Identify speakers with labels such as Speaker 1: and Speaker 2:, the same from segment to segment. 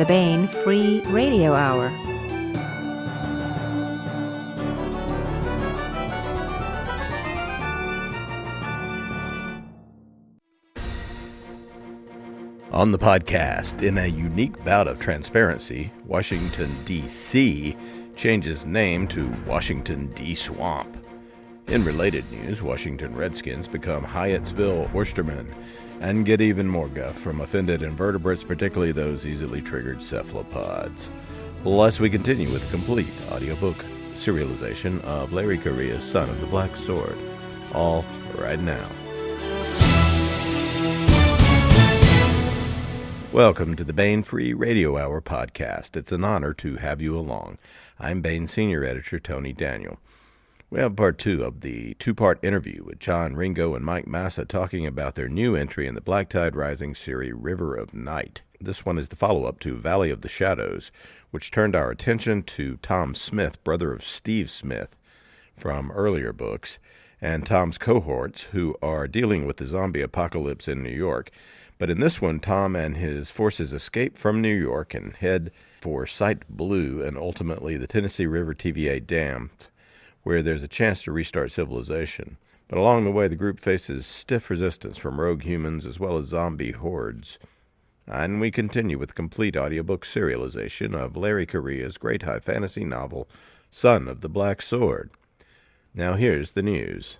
Speaker 1: the Baen Free Radio Hour.
Speaker 2: On the podcast, in a unique bout of transparency, Washington, D.C. changes name to Washington, D-Swamp. In related news, Washington Redskins become Hyattsville oystermen and get even more guff from offended invertebrates, particularly those easily triggered cephalopods. Plus, we continue with a complete audiobook serialization of Larry Correia's Son of the Black Sword. All right now. Welcome to the Baen Free Radio Hour podcast. It's an honor to have you along. I'm Baen Senior Editor Tony Daniel. We have part two of the two-part interview with John, Ringo, and Mike Massa talking about their new entry in the Black Tide Rising series, River of Night. This one is the follow-up to Valley of the Shadows, which turned our attention to Tom Smith, brother of Steve Smith, from earlier books, and Tom's cohorts, who are dealing with the zombie apocalypse in New York. But in this one, Tom and his forces escape from New York and head for Site Blue and ultimately the Tennessee River TVA Dam, where there's a chance to restart civilization. But along the way, the group faces stiff resistance from rogue humans as well as zombie hordes. And we continue with a complete audiobook serialization of Larry Correia's great high fantasy novel, Son of the Black Sword. Now here's the news.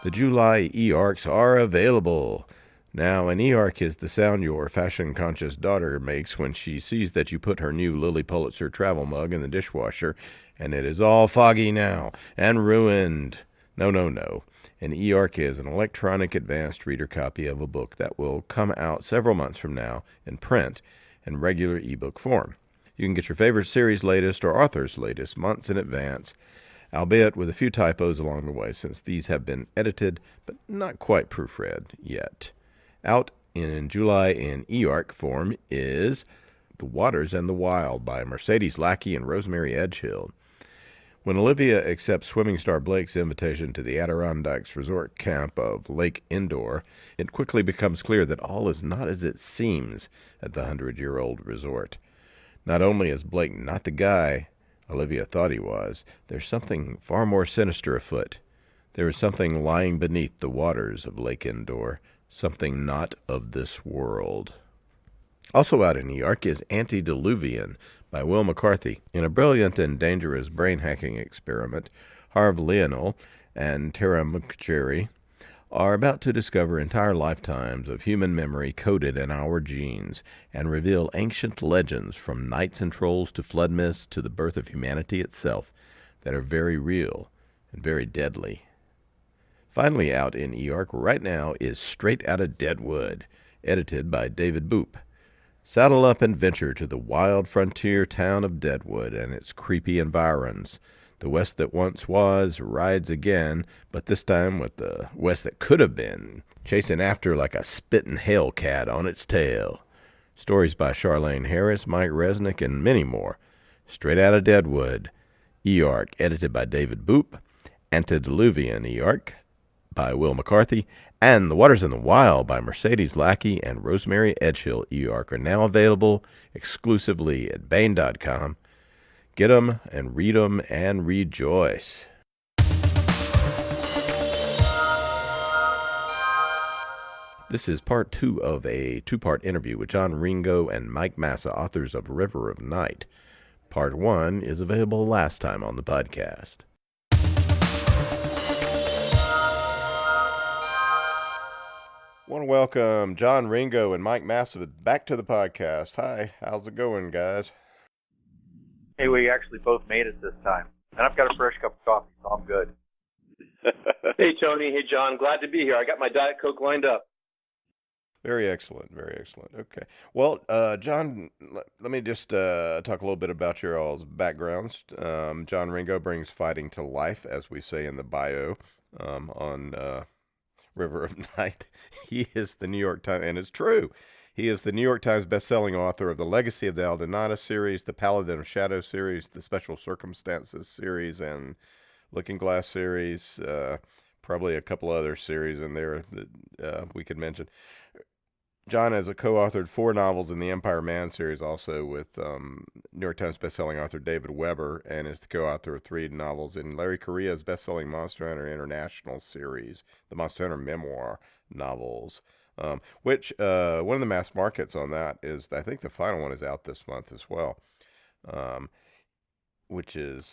Speaker 2: The July e-arcs are available. Now, an e-arc is the sound your fashion-conscious daughter makes when she sees that you put her new Lilly Pulitzer travel mug in the dishwasher, and it is all foggy now and ruined. No. An e-arc is an electronic advanced reader copy of a book that will come out several months from now in print and regular e-book form. You can get your favorite series' latest or author's latest months in advance, albeit with a few typos along the way, since these have been edited but not quite proofread yet. Out in July in e-arc form is The Waters and the Wild by Mercedes Lackey and Rosemary Edgehill. When Olivia accepts swimming star Blake's invitation to the Adirondacks resort camp of Lake Indoor, it quickly becomes clear that all is not as it seems at the 100-year-old resort. Not only is Blake not the guy Olivia thought he was, there's something far more sinister afoot. There is something lying beneath the waters of Lake Indoor, something not of this world. Also out in New York is Antediluvian by Will McCarthy. In a brilliant and dangerous brain-hacking experiment, Harv Leonel and Tara Mukherjee are about to discover entire lifetimes of human memory coded in our genes and reveal ancient legends from knights and trolls to flood myths to the birth of humanity itself that are very real and very deadly. Finally out in e-arc right now is Straight Outta Deadwood, edited by David Boop. Saddle up and venture to the wild frontier town of Deadwood and its creepy environs. The West that once was rides again, but this time with the West that could have been, chasing after like a spitting hellcat on its tail. Stories by Charlene Harris, Mike Resnick, and many more. Straight Outta Deadwood, e-arc, edited by David Boop. Antediluvian e-arc by Will McCarthy, and The Waters and the Wild by Mercedes Lackey and Rosemary Edgehill e-arc are now available exclusively at Baen.com. Get 'em and read 'em and rejoice. This is part two of a two-part interview with John, Ringo, and Mike Massa, authors of River of Night. Part one is available last time on the podcast. I want to welcome John, Ringo, and Mike Massa back to the podcast. Hi, how's it going, guys?
Speaker 3: Hey, we actually both made it this time. And I've got a fresh cup of coffee, so I'm good.
Speaker 4: Hey, Tony. Hey, John. Glad to be here. I got my Diet Coke lined up.
Speaker 2: Very excellent, very excellent. Okay. Well, John, let me just talk a little bit about your all's backgrounds. John Ringo brings fighting to life, as we say in the bio on River of Night. He is the New York Times, and it's true, he is the New York Times best-selling author of the Legacy of the Aldonada series, the Paladin of Shadow series, the Special Circumstances series, and Looking Glass series, probably a couple other series in there that we could mention. John has co-authored 4 novels in the Empire Man series, also with New York Times bestselling author David Weber, and is the co-author of 3 novels in Larry Correia's bestselling Monster Hunter International series, the Monster Hunter memoir novels, which one of the mass markets on that is, I think the final one is out this month as well, which is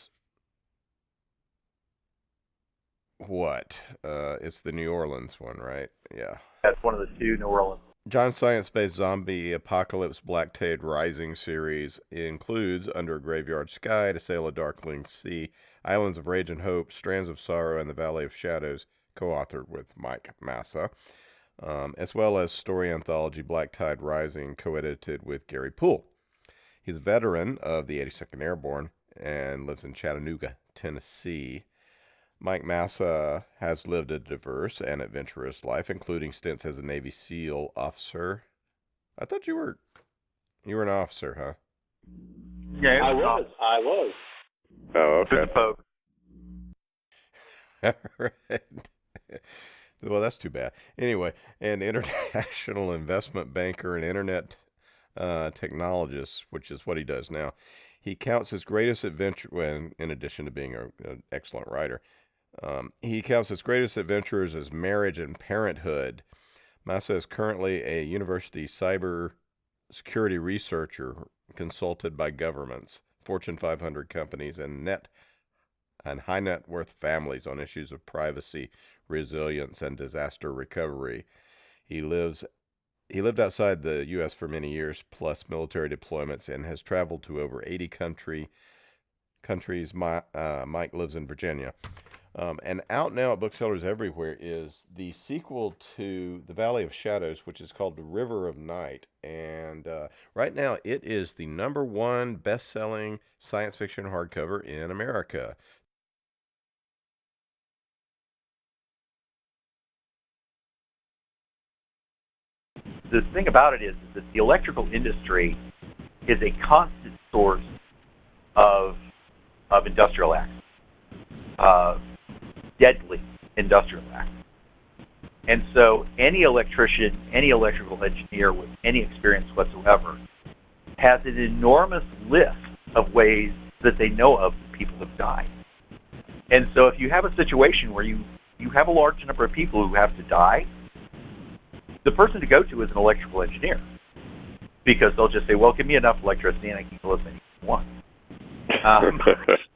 Speaker 2: what? It's the New Orleans one, right? Yeah.
Speaker 3: That's one of the 2 New Orleans.
Speaker 2: John's science-based zombie apocalypse Black-Tide Rising series includes Under a Graveyard Sky, To Sail a Darkling Sea, Islands of Rage and Hope, Strands of Sorrow, and The Valley of Shadows, co-authored with Mike Massa, as well as story anthology Black-Tide Rising, co-edited with Gary Poole. He's a veteran of the 82nd Airborne and lives in Chattanooga, Tennessee. Mike Massa has lived a diverse and adventurous life, including stints as a Navy SEAL officer. I thought you were an officer, huh?
Speaker 3: Yeah,
Speaker 4: I was.
Speaker 2: Oh, okay.
Speaker 3: Folks.
Speaker 2: All right. Well, that's too bad. Anyway, an international investment banker and internet technologist, which is what he does now. He counts his greatest adventure, well, in addition to being an excellent writer, he counts his greatest adventures as marriage and parenthood. Massa is currently a university cyber security researcher consulted by governments, Fortune 500 companies, and high net worth families on issues of privacy, resilience, and disaster recovery. He lived outside the U.S. for many years, plus military deployments, and has traveled to over 80 countries. Mike lives in Virginia. And out now at booksellers everywhere is the sequel to The Valley of Shadows, which is called The River of Night. And right now it is the #1 best-selling science fiction hardcover in America.
Speaker 3: The thing about it is that the electrical industry is a constant source of industrial accidents. Deadly industrial accidents. And so any electrician, any electrical engineer with any experience whatsoever has an enormous list of ways that they know of that people have died. And so if you have a situation where you have a large number of people who have to die, the person to go to is an electrical engineer, because they'll just say, well, give me enough electricity and I can kill as many as you want.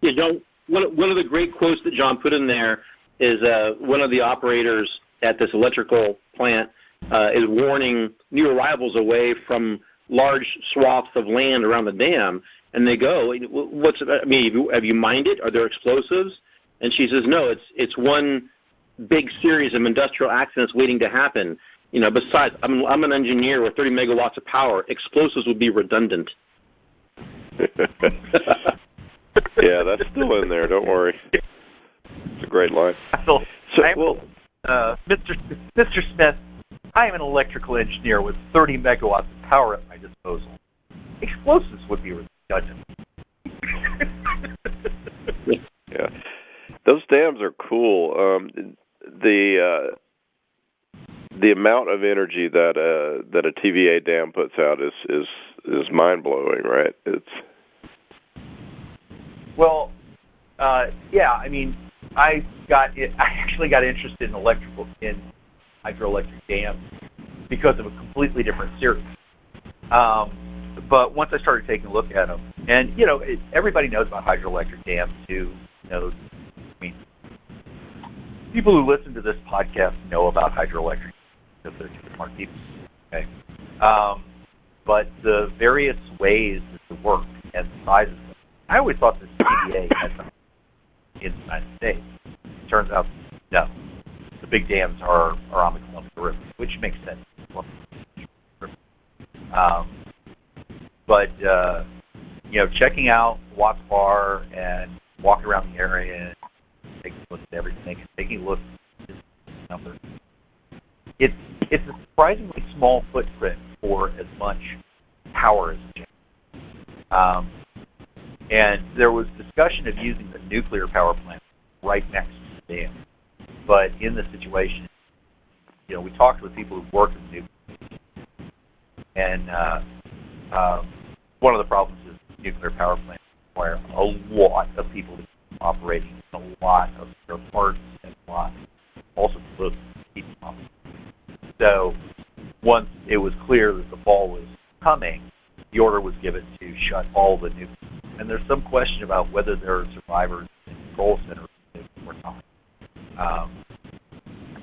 Speaker 4: Yeah, John, one of the great quotes that John put in there is one of the operators at this electrical plant is warning new arrivals away from large swaths of land around the dam, and they go, have you mined it? Are there explosives? And she says, no, it's one big series of industrial accidents waiting to happen. You know, besides, I'm an engineer with 30 megawatts of power. Explosives would be redundant.
Speaker 2: Yeah, that's still in there. Don't worry. It's a great line.
Speaker 3: Mr. Smith, I am an electrical engineer with 30 megawatts of power at my disposal. Explosives would be redundant.
Speaker 2: Yeah, those dams are cool. The amount of energy that a TVA dam puts out is mind blowing, right?
Speaker 3: Yeah. I mean, I actually got interested in hydroelectric dams because of a completely different series. But once I started taking a look at them, and everybody knows about hydroelectric dams too. People who listen to this podcast know about hydroelectric because they're just smart people. Okay. But the various ways that they work and the sizes. I always thought this TVA had something in the United States. It turns out, no. The big dams are on the Columbia River, which makes sense. But checking out Watts Bar and walking around the area and taking a look at everything and taking a look at this number, it's a surprisingly small footprint for as much power as it generates. And there was discussion of using the nuclear power plant right next to the dam. But in this situation, we talked with people who've worked in the nuclear, and one of the problems is nuclear power plants require a lot of people to keep operating, a lot of spare parts, and a lot also to keep them operating. So once it was clear that the fall was coming, the order was given to shut all the nuclear. And there's some question about whether there are survivors in the control center or not.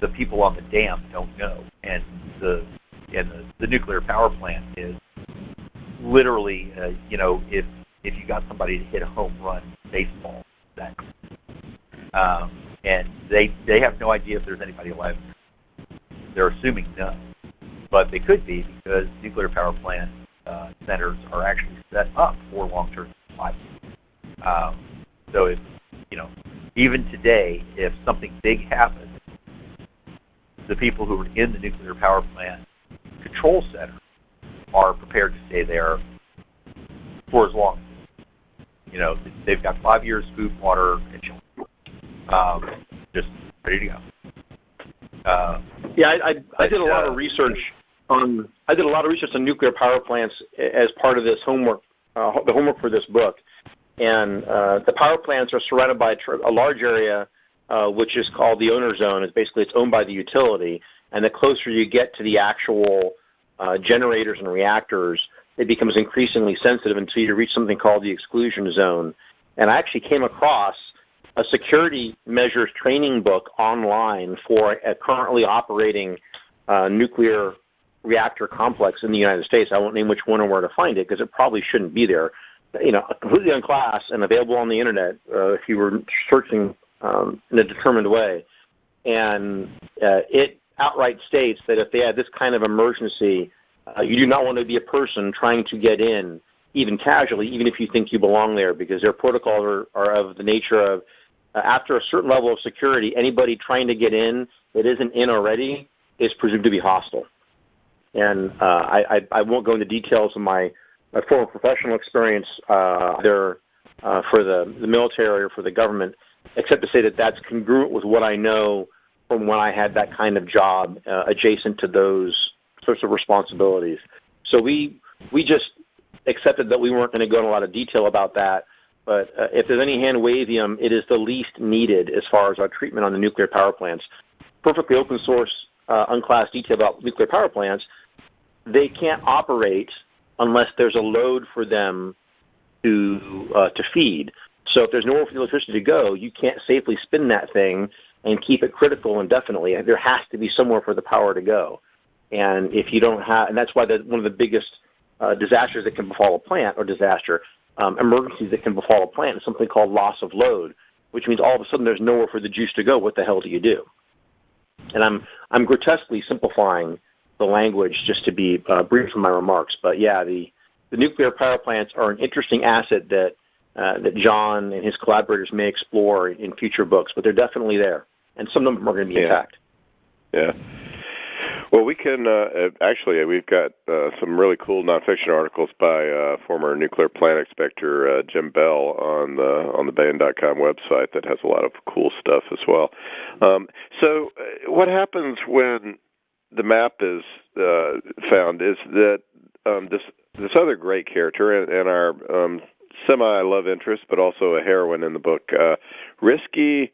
Speaker 3: The people on the dam don't know, and the nuclear power plant is literally, if you got somebody to hit a home run baseball, that, and they have no idea if there's anybody alive. They're assuming no, but they could be, because nuclear power plant centers are actually set up for long-term supply. So if even today, if something big happens, the people who are in the nuclear power plant control center are prepared to stay there for as long as they've got 5 years food, water, and shelter, just ready to go.
Speaker 4: I did a lot of research on nuclear power plants as part of this homework, the homework for this book. And the power plants are surrounded by a large area, which is called the owner zone. It's owned by the utility. And the closer you get to the actual generators and reactors, it becomes increasingly sensitive until you reach something called the exclusion zone. And I actually came across a security measures training book online for a currently operating nuclear reactor complex in the United States. I won't name which one or where to find it, because it probably shouldn't be there. Completely unclassed and available on the internet if you were searching in a determined way. And it outright states that if they had this kind of emergency, you do not want to be a person trying to get in, even casually, even if you think you belong there, because their protocols are of the nature of, after a certain level of security, anybody trying to get in that isn't in already is presumed to be hostile. And I won't go into details of my former professional experience either for the military or for the government, except to say that that's congruent with what I know from when I had that kind of job adjacent to those sorts of responsibilities. So we just accepted that we weren't going to go into a lot of detail about that, but if there's any hand-wavium, it is the least needed as far as our treatment on the nuclear power plants. Perfectly open source, unclassed detail about nuclear power plants, they can't operate unless there's a load for them to feed. So if there's nowhere for the electricity to go, you can't safely spin that thing and keep it critical indefinitely. There has to be somewhere for the power to go. And if you don't have, and that's why one of the biggest disasters that can befall a plant, or emergencies that can befall a plant, is something called loss of load, which means all of a sudden there's nowhere for the juice to go. What the hell do you do? And I'm grotesquely simplifying the language just to be brief in my remarks. But yeah, the nuclear power plants are an interesting asset that John and his collaborators may explore in future books, but they're definitely there, and some of them are going to be attacked.
Speaker 2: Yeah. Well, we can actually we've got some really cool nonfiction articles by former nuclear plant inspector Jim Bell on the Baen.com website that has a lot of cool stuff as well. So what happens when the map is found is that this other great character and our semi-love interest, but also a heroine in the book, Risky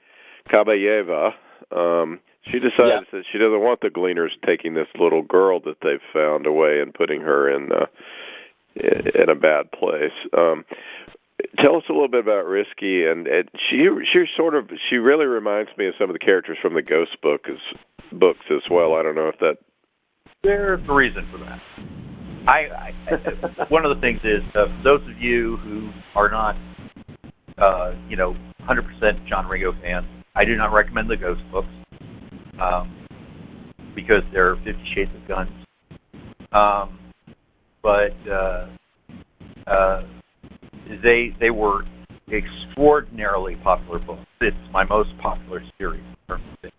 Speaker 2: Kabayeva, she decides that she doesn't want the Gleaners taking this little girl that they've found away and putting her in a bad place. Tell us a little bit about Risky, and she really reminds me of some of the characters from the Ghost books as well. I don't know if that.
Speaker 3: There's a reason for that. One of the things is for those of you who are not, 100% John Ringo fans, I do not recommend the Ghost books because they're 50 Shades of Guns. But they were extraordinarily popular books. It's my most popular series in terms of things.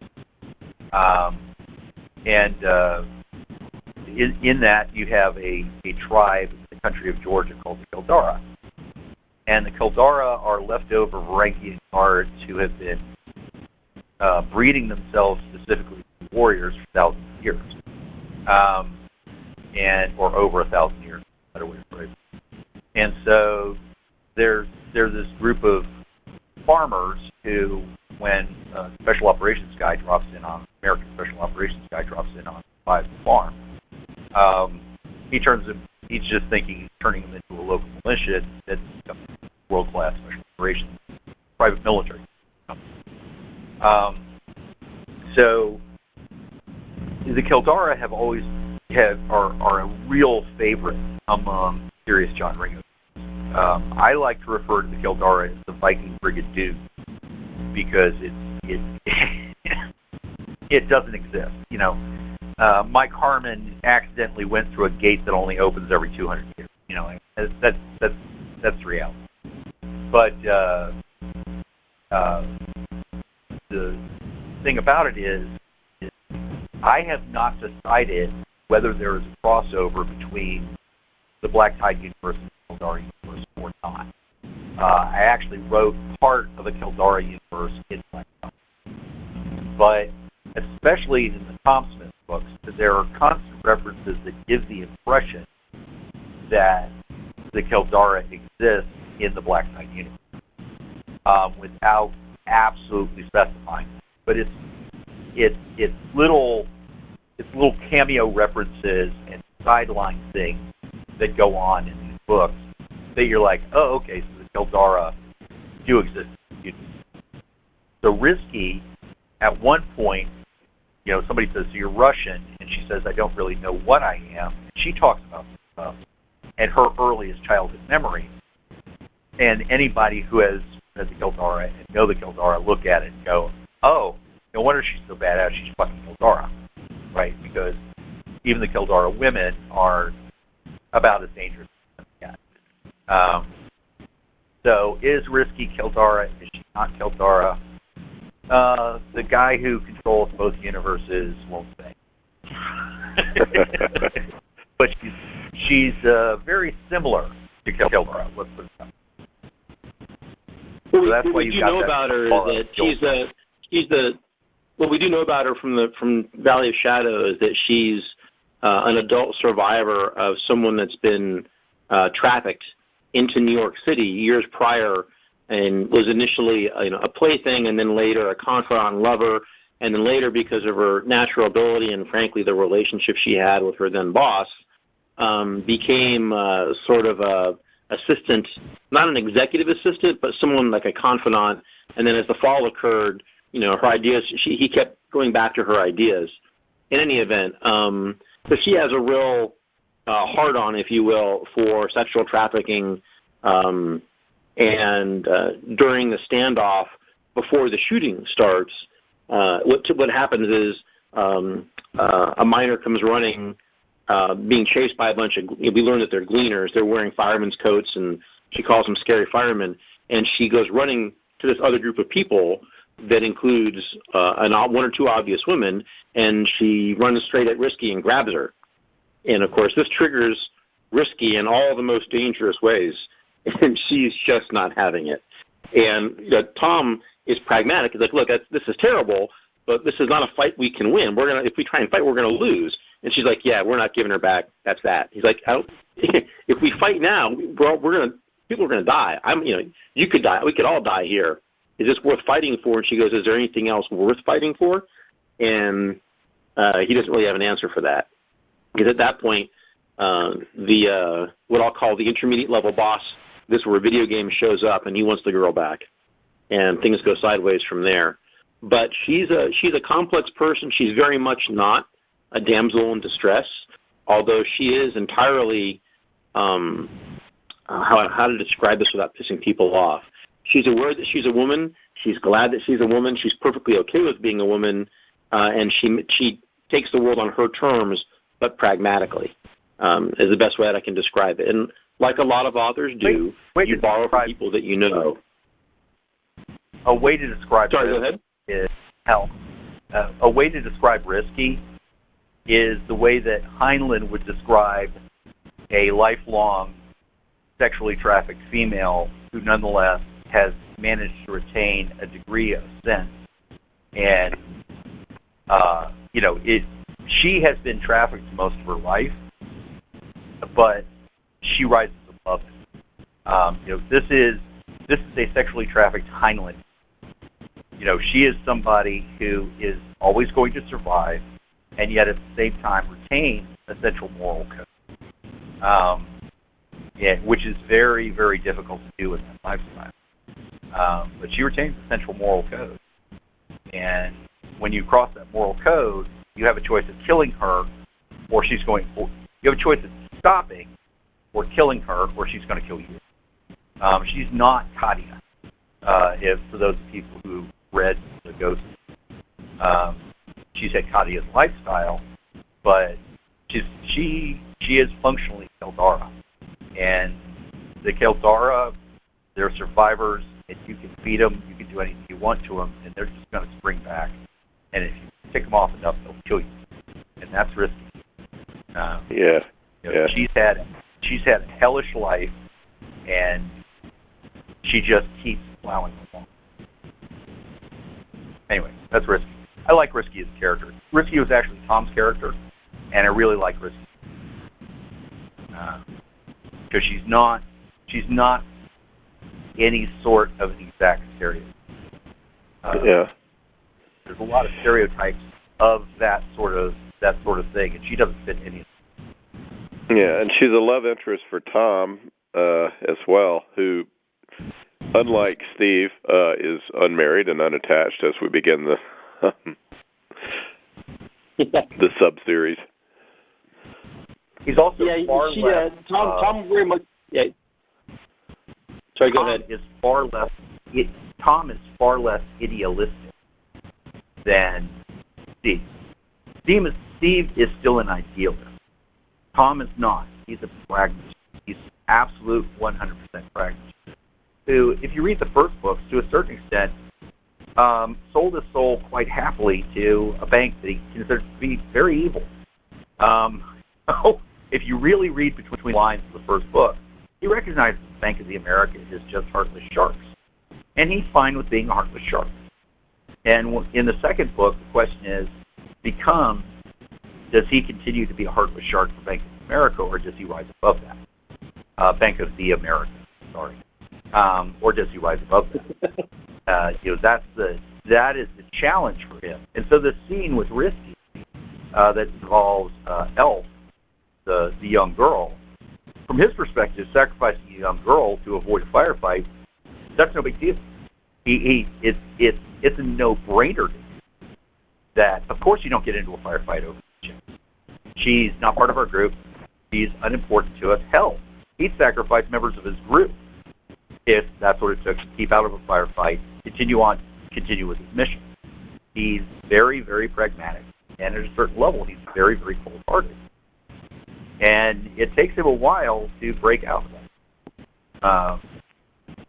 Speaker 3: In that you have a tribe in the country of Georgia called the Kildara. And the Kildara are leftover Varangian guards who have been breeding themselves specifically to warriors for thousands of years, or over 1,000 years, better way to phrase it. And so there's this group of farmers who, when a special operations guy drops in on American special operations guy drops in on buys the farm, he's just thinking he's turning them into a local militia that's world-class special operations, private military. So the Kildara are a real favorite among serious John Ringo. I like to refer to the Kildara as the Viking Brigadier because it doesn't exist. You know, Mike Harmon accidentally went through a gate that only opens every 200 years. You know, that's reality. But the thing about it is I have not decided whether there is a crossover between the Black Tide universe and the Kildara universe or not. I actually wrote part of the Kildara universe in Black Tide. But especially in the Tom Smith books, there are constant references that give the impression that the Kildara exists in the Black Tide universe without absolutely specifying. But it's little cameo references and sideline things that go on in these books that you're like, oh, okay, so the Kildara do exist. So Risky, at one point, you know, somebody says, so you're Russian, and she says, I don't really know what I am. And she talks about this stuff and her earliest childhood memory. And anybody who has the Kildara and know the Kildara look at it and go, oh, no wonder she's so badass, she's fucking Kildara, right? Because even the Kildara women are about as dangerous as men. So is Risky Kildara? Is she not Kildara? The guy who controls both universes won't say. But she's very similar to Kildara. Let's put it that way.
Speaker 4: Well, so that's what you know about her is that what we do know about her from Valley of Shadows is that she's an adult survivor of someone that's been trafficked into New York City years prior, and was initially a plaything, and then later a confidant lover, and then later, because of her natural ability and frankly the relationship she had with her then boss, became sort of a assistant, not an executive assistant, but someone like a confidant. And then as the fall occurred, her ideas, he kept going back to her ideas. In any event, so she has a real hard-on, if you will, for sexual trafficking. And during the standoff, before the shooting starts, what happens is a miner comes running, being chased by a bunch of, we learn that they're gleaners. They're wearing firemen's coats, and she calls them scary firemen. And she goes running to this other group of people that includes one or two obvious women, and she runs straight at Risky and grabs her. And, of course, this triggers Risky in all the most dangerous ways, and she's just not having it. And Tom is pragmatic. He's like, look, this is terrible, but this is not a fight we can win. If we try and fight, we're going to lose. And she's like, yeah, we're not giving her back. That's that. He's like, if we fight now, people are going to die. You could die. We could all die here. Is this worth fighting for? And she goes, is there anything else worth fighting for? And he doesn't really have an answer for that. Because at that point, what I'll call the intermediate level boss, this where a video game shows up, and he wants the girl back. And things go sideways from there. But she's a complex person. She's very much not a damsel in distress, although she is entirely, how to describe this without pissing people off. She's aware that she's a woman. She's glad that she's a woman. She's perfectly okay with being a woman, and she takes the world on her terms, but pragmatically, is the best way that I can describe it. And like a lot of authors do, you borrow from people that you know.
Speaker 3: A way to describe
Speaker 4: Sorry, go ahead.
Speaker 3: Is hell. A way to describe Risky is the way that Heinlein would describe a lifelong sexually trafficked female who nonetheless has managed to retain a degree of sense and she has been trafficked most of her life, but she rises above it. This is a sexually trafficked Heinlein. She is somebody who is always going to survive, and yet at the same time retain a central moral code, which is very, very difficult to do in that lifestyle. But she retains the central moral code, and when you cross that moral code, you have a choice of killing her, or you have a choice of stopping, or killing her, or she's going to kill you. She's not Katia. For those people who read the Ghost, she's had Katia's lifestyle, but she is functionally Keldara, and the Keldara, they're survivors, and you can feed them, you can do anything you want to them, and they're just going to spring back. And if you tick them off enough, they'll kill you, and that's risky. She's had a hellish life, and she just keeps plowing along. Anyway, that's Risky. I like Risky as a character. Risky was actually Tom's character, and I really like Risky because she's not any sort of an exact stereotype. There's a lot of stereotypes of that sort of thing, and she doesn't fit any of them.
Speaker 5: Yeah, and she's a love interest for Tom as well, who, unlike Steve, is unmarried and unattached as we begin the sub-series.
Speaker 3: He's also far less...
Speaker 4: Tom very much... Yeah. Sorry, go ahead.
Speaker 3: Tom is far less idealistic than Steve. Steve is still an idealist. Tom is not. He's a pragmatist. He's absolute 100% pragmatist. Who, if you read the first books, to a certain extent, sold his soul quite happily to a bank that he considered to be very evil. If you really read between lines of the first book, he recognizes the Bank of the Americas is just heartless sharks. And he's fine with being a heartless shark. And in the second book, the question becomes, does he continue to be a heartless shark for Bank of America, or does he rise above that? Bank of the Americas, sorry. Or does he rise above that? That is the challenge for him. And so the scene with Risky that involves Elf, the young girl, from his perspective, sacrificing a young girl to avoid a firefight, that's no big deal. It's a no-brainer that, of course, you don't get into a firefight over her. She's not part of our group. She's unimportant to us. Hell, he'd sacrifice members of his group if that's what it took to keep out of a firefight, continue with his mission. He's very, very pragmatic, and at a certain level, he's very, very cold-hearted. And it takes him a while to break out of that.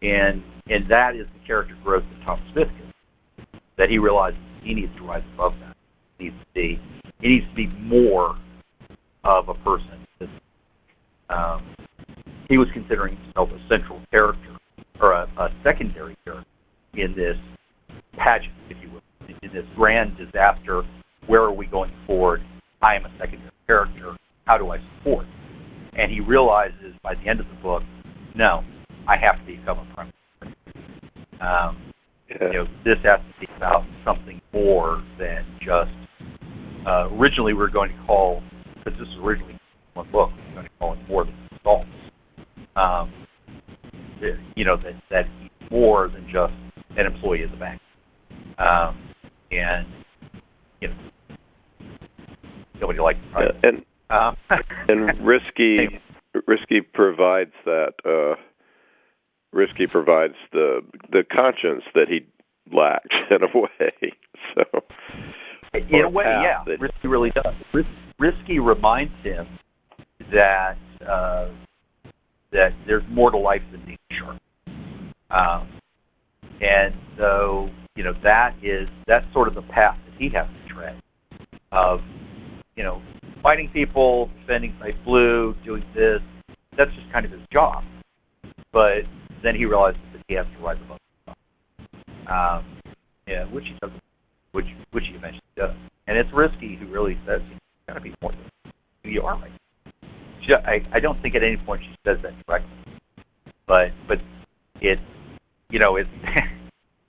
Speaker 3: And that is the character growth that Tom Smith gets, that he realizes he needs to rise above that. He needs to be more of a person. He was considering himself a central character, or a secondary character in this pageant, if you will, in this grand disaster. Where are we going forward? I am a secondary character. How do I support? And he realizes by the end of the book, no, I have to become a primary. This has to be about something more than just. Originally, we were going to call, because this was originally one book, we were going to call it more than assaults. That he's more than just an employee of the bank. Nobody likes it.
Speaker 5: And Risky provides that. Risky provides the conscience that he lacks in a way. So,
Speaker 3: in a way, yeah, Risky really does. Risky reminds him that there's more to life than being a shark, and so that's sort of the path that he has to tread of fighting people, defending Night Blue, doing this. That's just kind of his job. But then he realizes that he has to rise above himself. Which he doesn't. which he eventually does. And it's Risky who really says he's got to be more than who you are. I don't think at any point she says that directly, but it's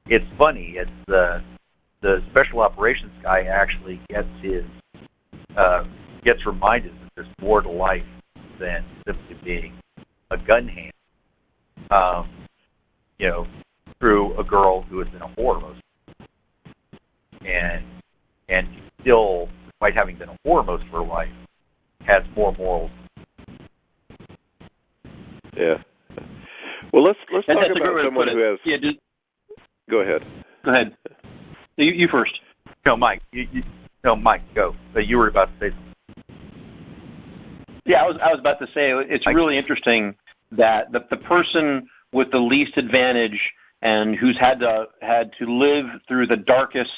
Speaker 3: it's funny. It's the special operations guy actually gets reminded that there's more to life than simply being a gun hand. Through a girl who has been a whore most of her life. And still, despite having been a whore most of her life, has more morals.
Speaker 5: Yeah. Well, let's talk about someone who has.
Speaker 4: Yeah,
Speaker 5: go ahead.
Speaker 4: Go ahead. You first.
Speaker 3: No, Mike. Mike, go. You were about to say something.
Speaker 4: Yeah, I was about to say it's really interesting that the person with the least advantage and who's had to live through the darkest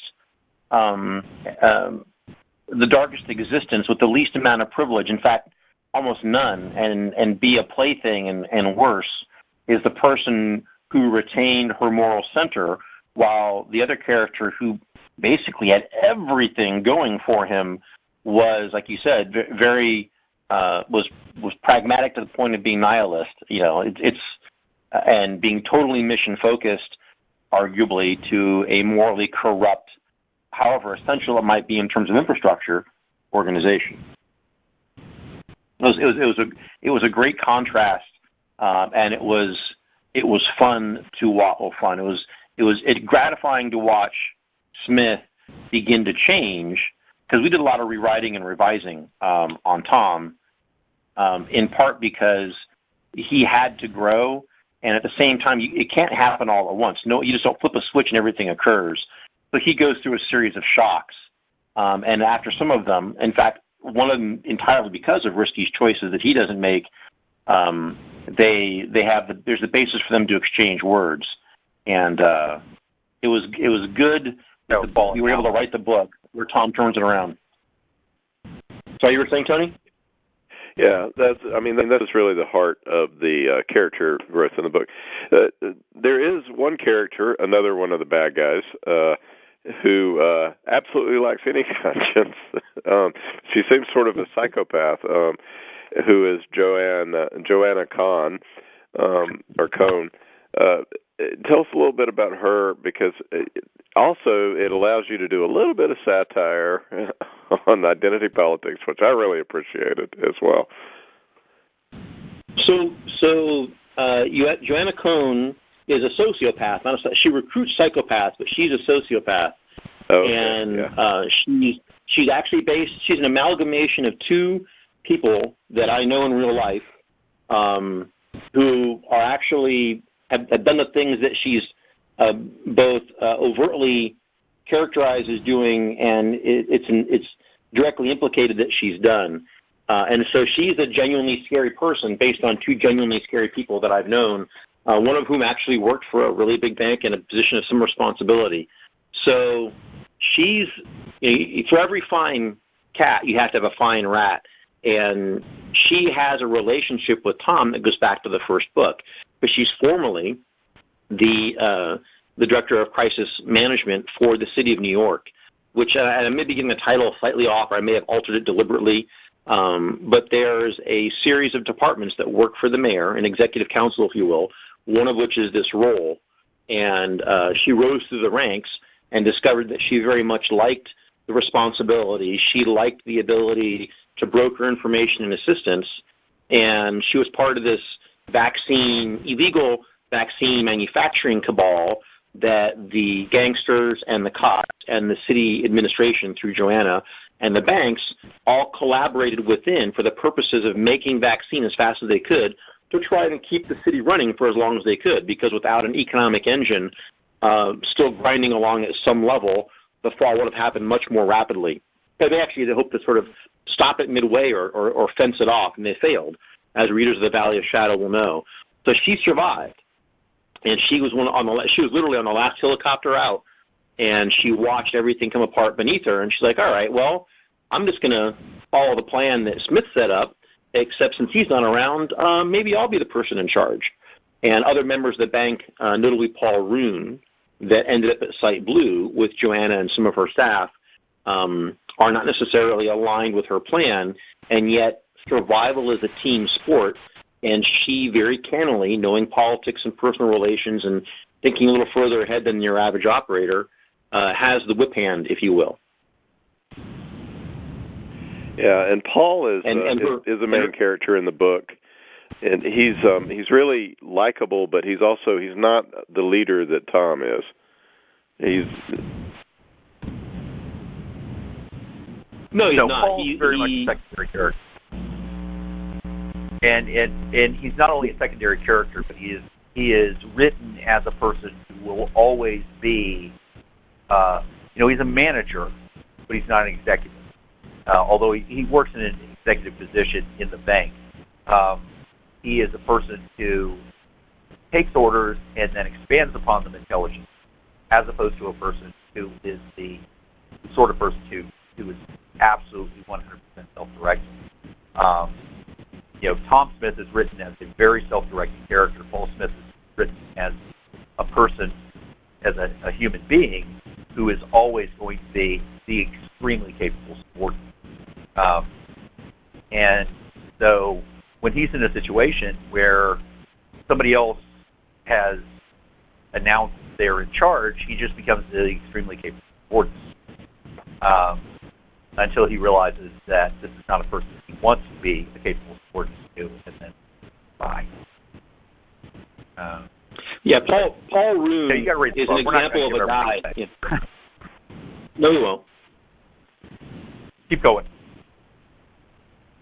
Speaker 4: existence with the least amount of privilege, in fact, almost none, and be a plaything and worse, is the person who retained her moral center, while the other character who basically had everything going for him was, like you said, very was pragmatic to the point of being nihilist. And being totally mission focused, arguably, to a morally corrupt, however essential it might be in terms of infrastructure, organization. It was a great contrast, and it was fun to watch. Well, fun. It was gratifying to watch Smith begin to change, because we did a lot of rewriting and revising on Tom, in part because he had to grow. And at the same time, it can't happen all at once. No, you just don't flip a switch and everything occurs. So he goes through a series of shocks. And after some of them, in fact, one of them entirely because of Risky's choices that he doesn't make, there's the basis for them to exchange words. And it was good that you were able to write the book where Tom turns it around. So you were saying, Tony?
Speaker 5: Yeah, that is really the heart of the character growth in the book. There is one character, another one of the bad guys, who absolutely lacks any conscience. She seems sort of a psychopath, who is Joanna Cohn, or Cohn. Tell us a little bit about her, because also it allows you to do a little bit of satire on identity politics, which I really appreciated as well.
Speaker 4: So Joanna Cohn is a sociopath. She recruits psychopaths, but she's a sociopath.
Speaker 5: Okay,
Speaker 4: and she's actually she's an amalgamation of two people that I know in real life, who are actually have done the things that she's both overtly characterized as doing, and it's directly implicated that she's done. And so she's a genuinely scary person based on two genuinely scary people that I've known, one of whom actually worked for a really big bank in a position of some responsibility. So she's, for every fine cat, you have to have a fine rat. And she has a relationship with Tom that goes back to the first book. But she's formally the director of crisis management for the city of New York, which I may be getting the title slightly off, or I may have altered it deliberately. But there's a series of departments that work for the mayor, an executive council, if you will, one of which is this role. And she rose through the ranks and discovered that she very much liked the responsibility. She liked the ability to broker information and assistance. And she was part of this illegal vaccine manufacturing cabal that the gangsters and the cops and the city administration through Joanna and the banks all collaborated within for the purposes of making vaccine as fast as they could to try and keep the city running for as long as they could, because without an economic engine still grinding along at some level, the fall would have happened much more rapidly. They hoped to sort of stop it midway or fence it off, and they failed, as readers of the Valley of Shadow will know. So she survived, and she was literally on the last helicopter out, and she watched everything come apart beneath her, and she's like, all right, well, I'm just going to follow the plan that Smith set up, except since he's not around, maybe I'll be the person in charge. And other members of the bank, notably Paul Roon, that ended up at Site Blue with Joanna and some of her staff are not necessarily aligned with her plan, and yet survival is a team sport, and she very cannily, knowing politics and personal relations and thinking a little further ahead than your average operator, has the whip hand, if you will.
Speaker 5: Yeah, and Paul is a main character in the book, and he's really likable, but he's not the leader that Tom is.
Speaker 4: No, he's not.
Speaker 3: Paul's very much a secondary character, and he's not only a secondary character, but he is written as a person who will always be, he's a manager, but he's not an executive. Although he works in an executive position in the bank, he is a person who takes orders and then expands upon them intelligently, as opposed to a person who is the sort of person who is absolutely 100% self-directed. Tom Smith is written as a very self-directing character. Paul Smith is written as a person, as a human being, who is always going to be the extremely capable subordinate. And so when he's in a situation where somebody else has announced they're in charge, he just becomes the extremely capable subordinate. Until he realizes that this is not a person he wants to be a capable subordinate to, and then bye.
Speaker 4: Paul Roon is an example of a guy. Yeah. No, you won't.
Speaker 3: Keep going.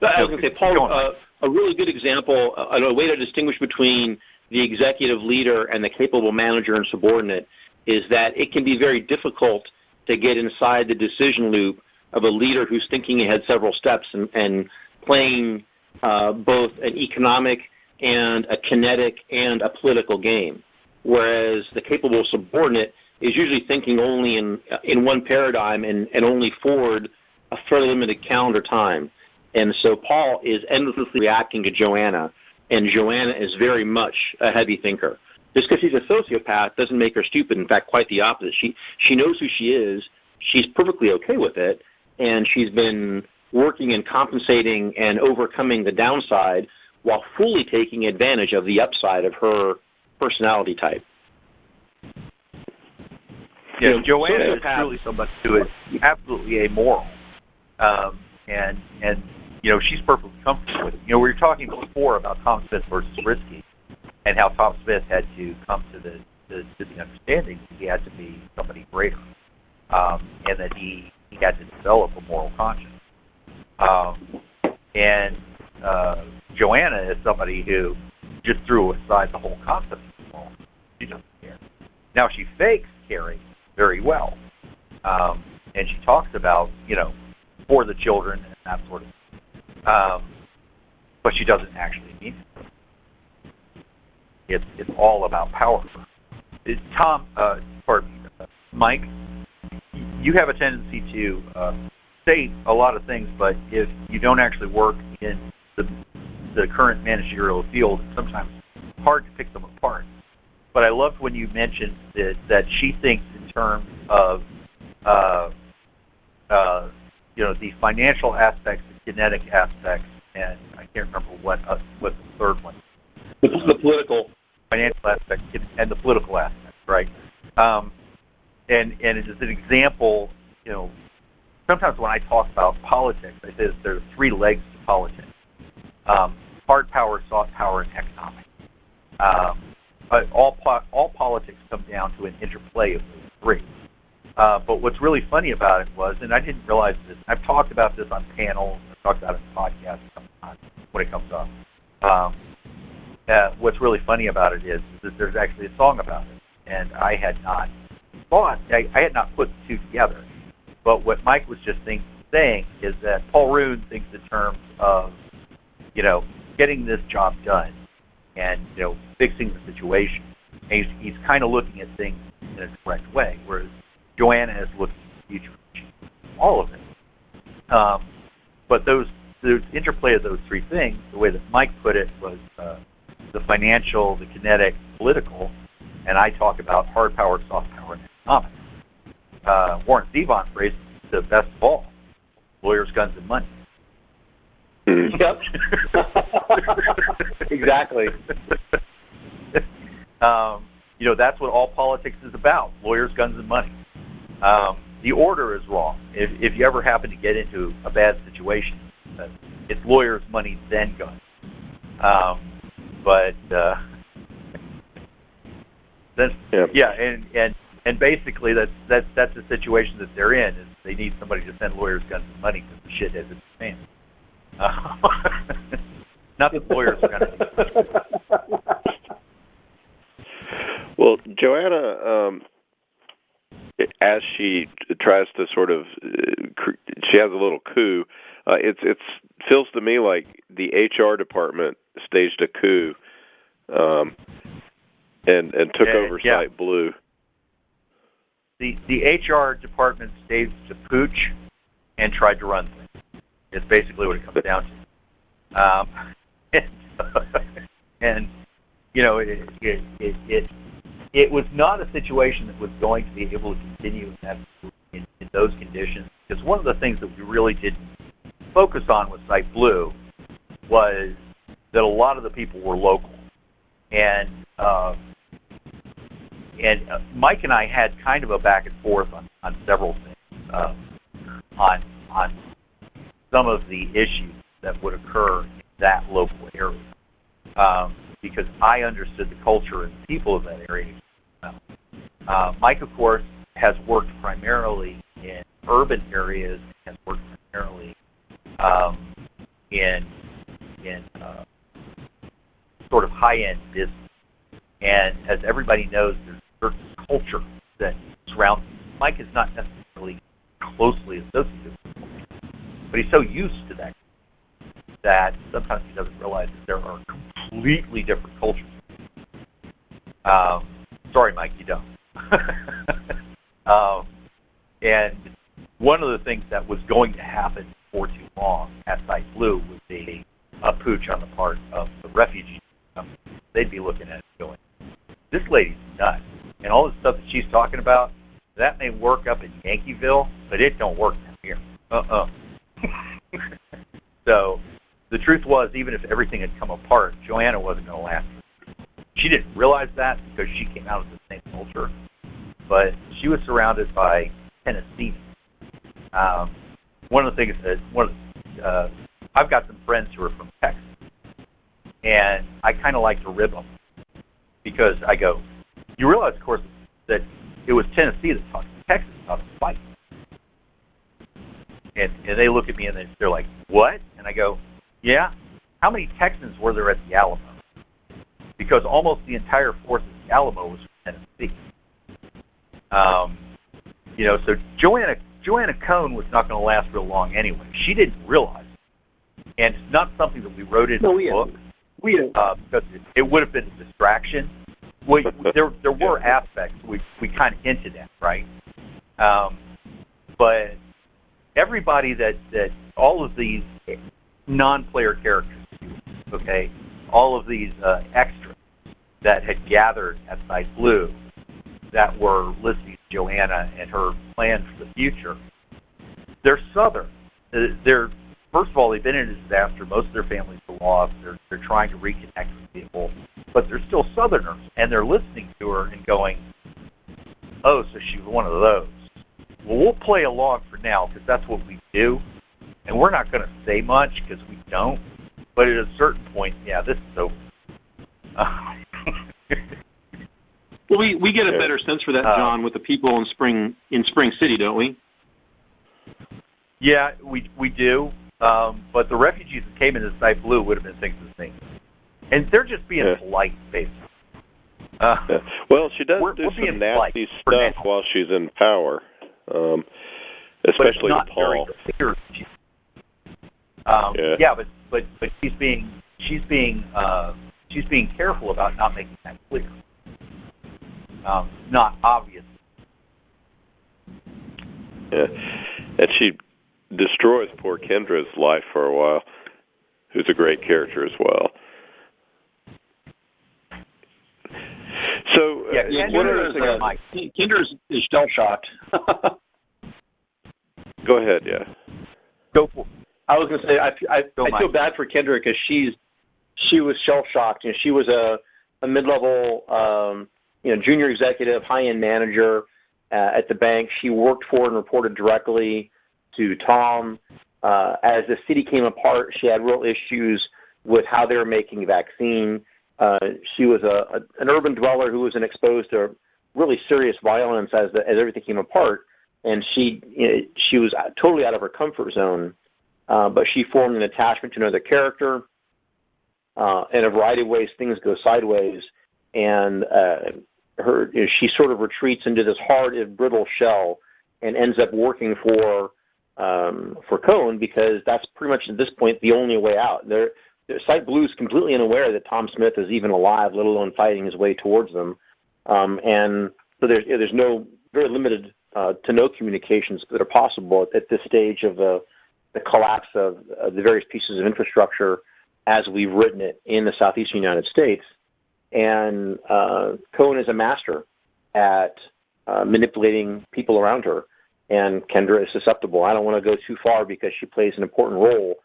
Speaker 4: I was going to say, Paul, a really good example, a way to distinguish between the executive leader and the capable manager and subordinate is that it can be very difficult to get inside the decision loop of a leader who's thinking ahead several steps and playing both an economic and a kinetic and a political game, whereas the capable subordinate is usually thinking only in one paradigm and only forward a fairly limited calendar time. And so Paul is endlessly reacting to Joanna, and Joanna is very much a heavy thinker. Just because she's a sociopath doesn't make her stupid. In fact, quite the opposite. She knows who she is. She's perfectly okay with it, and she's been working and compensating and overcoming the downside while fully taking advantage of the upside of her personality type.
Speaker 3: Yeah, Joanna is really somebody who is absolutely amoral, and she's perfectly comfortable with it. We were talking before about Tom Smith versus Risky, and how Tom Smith had to come to the understanding that he had to be somebody greater, and that he had to develop a moral conscience. And Joanna is somebody who just threw aside the whole concept of moral. She doesn't care. Now she fakes caring very well, and she talks about for the children and that sort of thing. But she doesn't actually mean it. It's all about power. Mike, you have a tendency to say a lot of things, but if you don't actually work in the current managerial field, it's sometimes hard to pick them apart. But I loved when you mentioned that she thinks in terms of the financial aspects, the kinetic aspects, and I can't remember what the third one.
Speaker 4: The political,
Speaker 3: financial aspect, and the political aspect, right? And as an example, sometimes when I talk about politics, I say that there are three legs to politics: hard power, soft power, and economic. All politics come down to an interplay of those three. But what's really funny about it was, and I didn't realize this, I've talked about this on panels, I've talked about it in podcasts sometimes when it comes up. What's really funny about it is that there's actually a song about it, and I had not put the two together. But what Mike was just saying is that Paul Roon thinks in terms of, getting this job done and, fixing the situation. And he's kind of looking at things in a correct way, whereas Joanna is looking at the future. All of it. But those interplay of those three things, the way that Mike put it was the financial, the kinetic, political, and I talk about hard power, soft power, comics. Warren Zevon phrased the best of all: lawyers, guns, and money.
Speaker 4: Yep. Exactly.
Speaker 3: That's what all politics is about: lawyers, guns, and money. The order is wrong. If you ever happen to get into a bad situation, it's lawyers, money, then guns. And basically that's the situation that they're in. Is they need somebody to send lawyers, guns, and money because the shit has its fan. Not that lawyers are going to.
Speaker 5: Well, Joanna, as she tries to sort of, she has a little coup. It feels to me like the HR department staged a coup, and took over Site Blue.
Speaker 3: The HR department staged a pooch and tried to run things. It's basically what it comes down to. It was not a situation that was going to be able to continue in those conditions. Because one of the things that we really didn't focus on with Site Blue was that a lot of the people were local, and Mike and I had kind of a back and forth on several things, on some of the issues that would occur in that local area, because I understood the culture and the people of that area. Mike, of course, has worked primarily in urban areas, has worked primarily in sort of high-end business. And as everybody knows, there's a certain culture that surrounds him. Mike is not necessarily closely associated with it, but he's so used to that sometimes he doesn't realize that there are completely different cultures. Sorry, Mike, you don't. And one of the things that was going to happen for too long at Site Blue would be a pooch on the part of the refugees. They'd be looking at it going, this lady's nuts. And all the stuff that she's talking about, that may work up in Yankeeville, but it don't work down here. So the truth was, even if everything had come apart, Joanna wasn't going to last. She didn't realize that because she came out of the same culture, but she was surrounded by Tennesseans. One of the things that I've got some friends who are from Texas, and I kind of like to rib them because I go, you realize, of course, that it was Tennessee that taught Texas how to fight. And they look at me and they're like, what? And I go, yeah. How many Texans were there at the Alamo? Because almost the entire force of the Alamo was from Tennessee. So Joanna Cohn was not going to last real long anyway. She didn't realize it. And it's not something that we wrote in the book. Because it would have been a distraction. There were aspects we kind of hinted at, right? But everybody that all of these non-player characters, okay, all of these extras that had gathered at Site Blue that were listening to Joanna and her plans for the future, they're Southern. First of all, they've been in a disaster. Most of their families are lost. They're trying to reconnect with people, but they're still Southerners, and they're listening to her and going, oh, so she's one of those. Well, we'll play along for now because that's what we do, and we're not going to say much because we don't, but at a certain point, yeah, this is over.
Speaker 4: Well, we get a better sense for that, John, with the people in Spring City, don't we?
Speaker 3: Yeah, we do. But the refugees that came into Site Blue would have been thinking the same. And they're just being polite, basically.
Speaker 5: Well, she does do some nasty stuff while she's in power, especially to Paul.
Speaker 3: But she's being careful about not making that clear. Not obvious.
Speaker 5: Yeah, and she destroys poor Kendra's life for a while, who's a great character as well. So
Speaker 4: Kendra is shell shocked.
Speaker 5: Go ahead. Yeah.
Speaker 3: Go for it.
Speaker 4: I was going to say I feel bad for Kendra because she was shell shocked. You know, she was a mid-level junior executive, high-end manager at the bank. She worked for and reported directly to Tom. As the city came apart, she had real issues with how they were making vaccine. She was an urban dweller who wasn't exposed to really serious violence as everything came apart, and she was totally out of her comfort zone. But she formed an attachment to another character. In a variety of ways, things go sideways, and she sort of retreats into this hard, brittle shell, and ends up working for Cohen because that's pretty much at this point the only way out. Site Blue is completely unaware that Tom Smith is even alive, let alone fighting his way towards them, and so there's very limited to no communications that are possible at this stage of the collapse of the various pieces of infrastructure as we've written it in the southeastern United States. And Cohen is a master at manipulating people around her, and Kendra is susceptible. I don't want to go too far because she plays an important role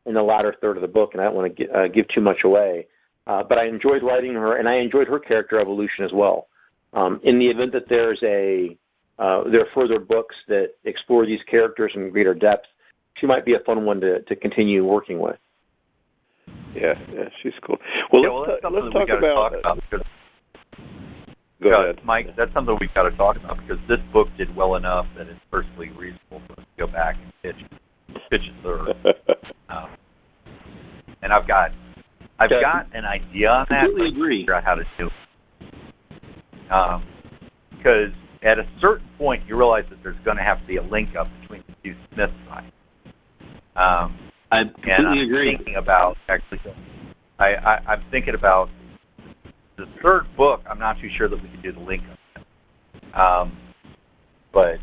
Speaker 4: in the latter third of the book, and I don't want to give too much away. But I enjoyed writing her, and I enjoyed her character evolution as well. In the event that there are further books that explore these characters in greater depth, she might be a fun one to continue working with.
Speaker 5: Yeah, she's cool. Well, let's talk about. Go ahead,
Speaker 3: Mike. That's something we've got to talk about because this book did well enough that it's perfectly reasonable for us to go back and pitch a third. And I've got an idea on that.
Speaker 4: I completely agree.
Speaker 3: Figure out how to do it. Because at a certain point, you realize that there's going to have to be a link up between the two Smith sides.
Speaker 4: I completely agree.
Speaker 3: I'm thinking about the third book. I'm not too sure that we can do the link up. But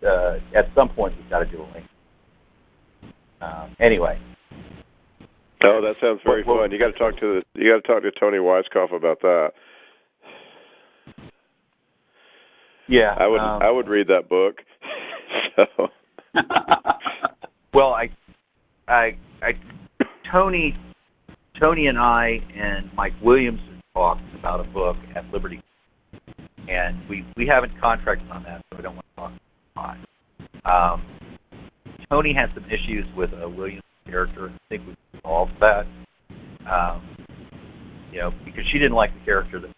Speaker 3: at some point, we've got to do a link. Anyway.
Speaker 5: Oh, that sounds very fun. You got to talk to Tony Weiskopf about that.
Speaker 3: Yeah,
Speaker 5: I would read that book. So.
Speaker 3: Well, Tony and I and Mike Williamson talked about a book at Liberty, and we haven't contracted on that, so we don't want to talk about it. Tony had some issues with a Williams character, and I think we solved that. Because she didn't like the character that.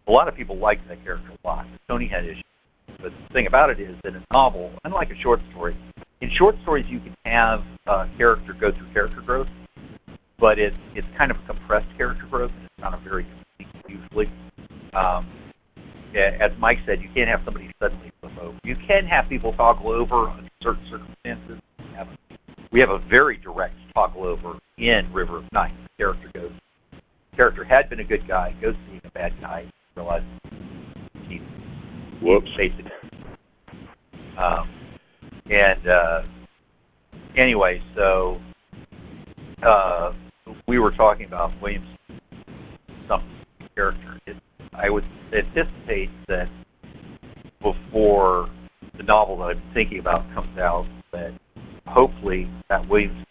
Speaker 3: A lot of people liked that character a lot. Tony had issues. But the thing about it is that in a novel, unlike a short story, in short stories you can have a character go through character growth, but it's kind of a compressed character growth, and it's not a very complete usually. As Mike said, you can't have somebody suddenly flip over. You can have people toggle over under certain circumstances. We have a very direct toggle over in River of Night. The character had been a good guy, goes to being a bad guy, realizes he's basically. Anyway, so we were talking about Williams' some character. I would anticipate that before the novel that I'm thinking about comes out, that hopefully that Williams,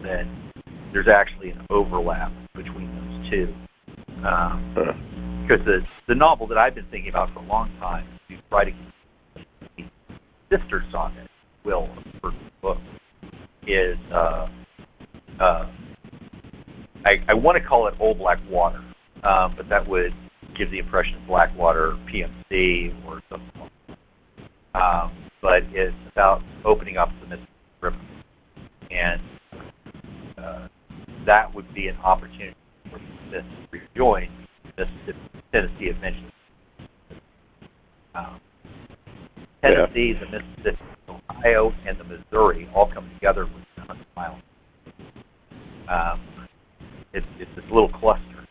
Speaker 3: then there's actually an overlap between those two. Because the novel that I've been thinking about for a long time, writing the sister saga, of the first book, is I want to call it Old Black Water, but that would give the impression of Blackwater PMC or something like that. But it's about opening up the Mississippi River, and that would be an opportunity for Smith to rejoin Mississippi, Tennessee eventually. Tennessee, the Mississippi, Ohio, and the Missouri all come together with 100 miles. It's this little cluster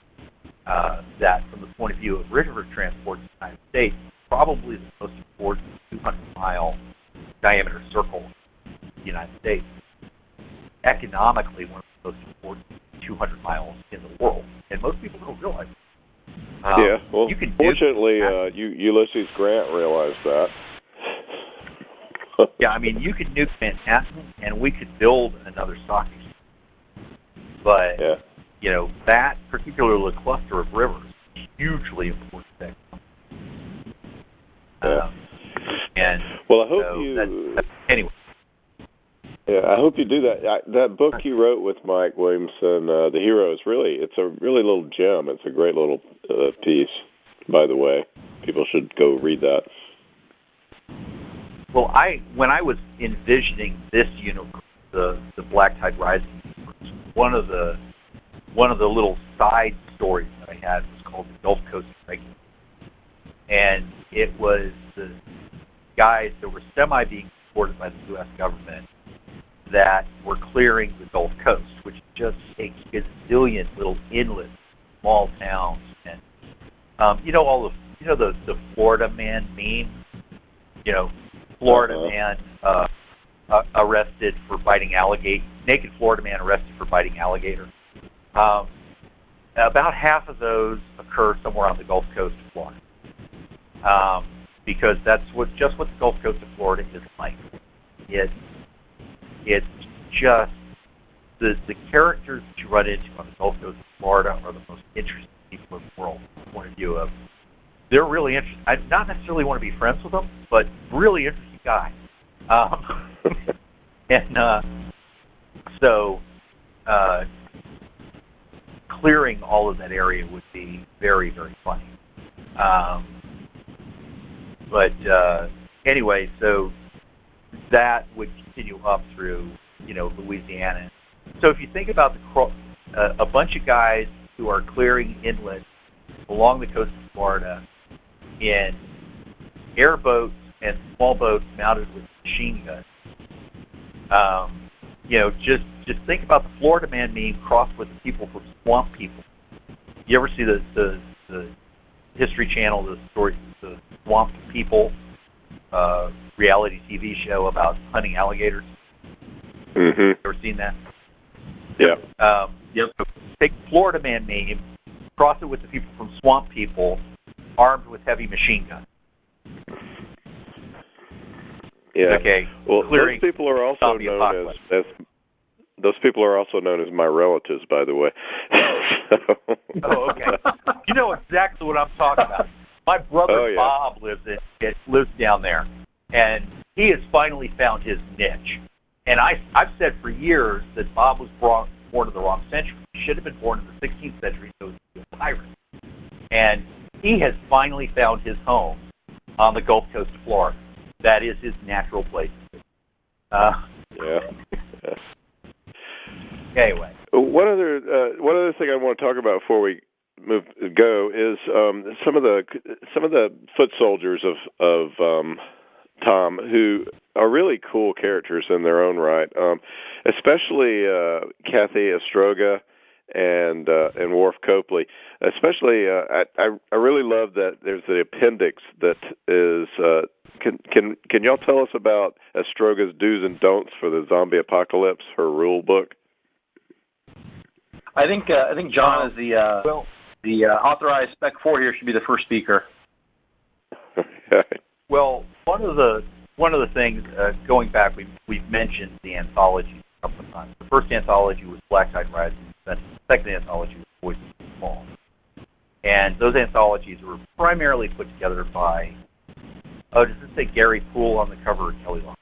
Speaker 3: that, from the point of view of river transport in the United States, probably the most important 200-mile diameter circle in the United States. Economically, one of the most important 200 miles in the world, and most people don't realize it.
Speaker 5: Yeah, well,
Speaker 3: you can
Speaker 5: fortunately, Ulysses Grant realized that.
Speaker 3: Yeah, I mean, you could nuke Manhattan, and we could build another stock exchange. But, you know, that particular little cluster of rivers is hugely important thing. And
Speaker 5: well, I hope
Speaker 3: anyway.
Speaker 5: Yeah, I hope you do that. That book you wrote with Mike Williamson, The Hero, it's a really little gem. It's a great little piece, by the way. People should go read that.
Speaker 3: Well, when I was envisioning this universe, the Black Tide Rising universe, one of the little side stories that I had was called the Gulf Coast Regulation, and it was the guys that were being supported by the U.S. government that were clearing the Gulf Coast, which just takes a gazillion little inlets, small towns, and the Florida Man meme, Florida man arrested for biting alligator, naked Florida man arrested for biting alligator. About half of those occur somewhere on the Gulf Coast of Florida, because that's what the Gulf Coast of Florida is like. It's just the characters that you run into on the Gulf Coast of Florida are the most interesting people in the world from the point of view of they're really interesting. I not necessarily want to be friends with them, but really interesting guys. So clearing all of that area would be very, very funny. But anyway, so that would continue up through, Louisiana. So if you think about a bunch of guys who are clearing inlets along the coast of Florida in airboats and small boats mounted with machine guns, just think about the Florida Man meme crossed with the people from Swamp People. You ever see the History Channel, the Swamp People reality TV show about hunting alligators?
Speaker 5: Mm-hmm.
Speaker 3: Ever seen that?
Speaker 5: Yeah.
Speaker 3: Yep. Take Florida Man meme, cross it with the people from Swamp People, armed with heavy machine guns.
Speaker 5: Yeah.
Speaker 3: Okay.
Speaker 5: Well, those people are also known as those people are also known as my relatives, by the way.
Speaker 3: Oh, okay. You know exactly what I'm talking about. My brother Bob lives down there, and he has finally found his niche. And I've said for years that Bob was born in the wrong century. He should have been born in the 16th century, so he was a pirate. And he has finally found his home on the Gulf Coast of Florida. That is his natural place. Anyway,
Speaker 5: one other thing I want to talk about before we go is some of the foot soldiers of Tom, who are really cool characters in their own right, especially Kathy Ostroga and Worf Copley. Especially, I really love that there's the appendix that is. Can y'all tell us about Ostroga's do's and don'ts for the zombie apocalypse? Her rule book.
Speaker 4: I think John is the authorized Spec 4 here should be the first speaker.
Speaker 3: Well, one of the things going back, we've mentioned the anthology a couple of times. The first anthology was Black Tide Rising. The second anthology was Voices of the Small. And those anthologies were primarily put together by, does it say Gary Poole on the cover or Kelly Long?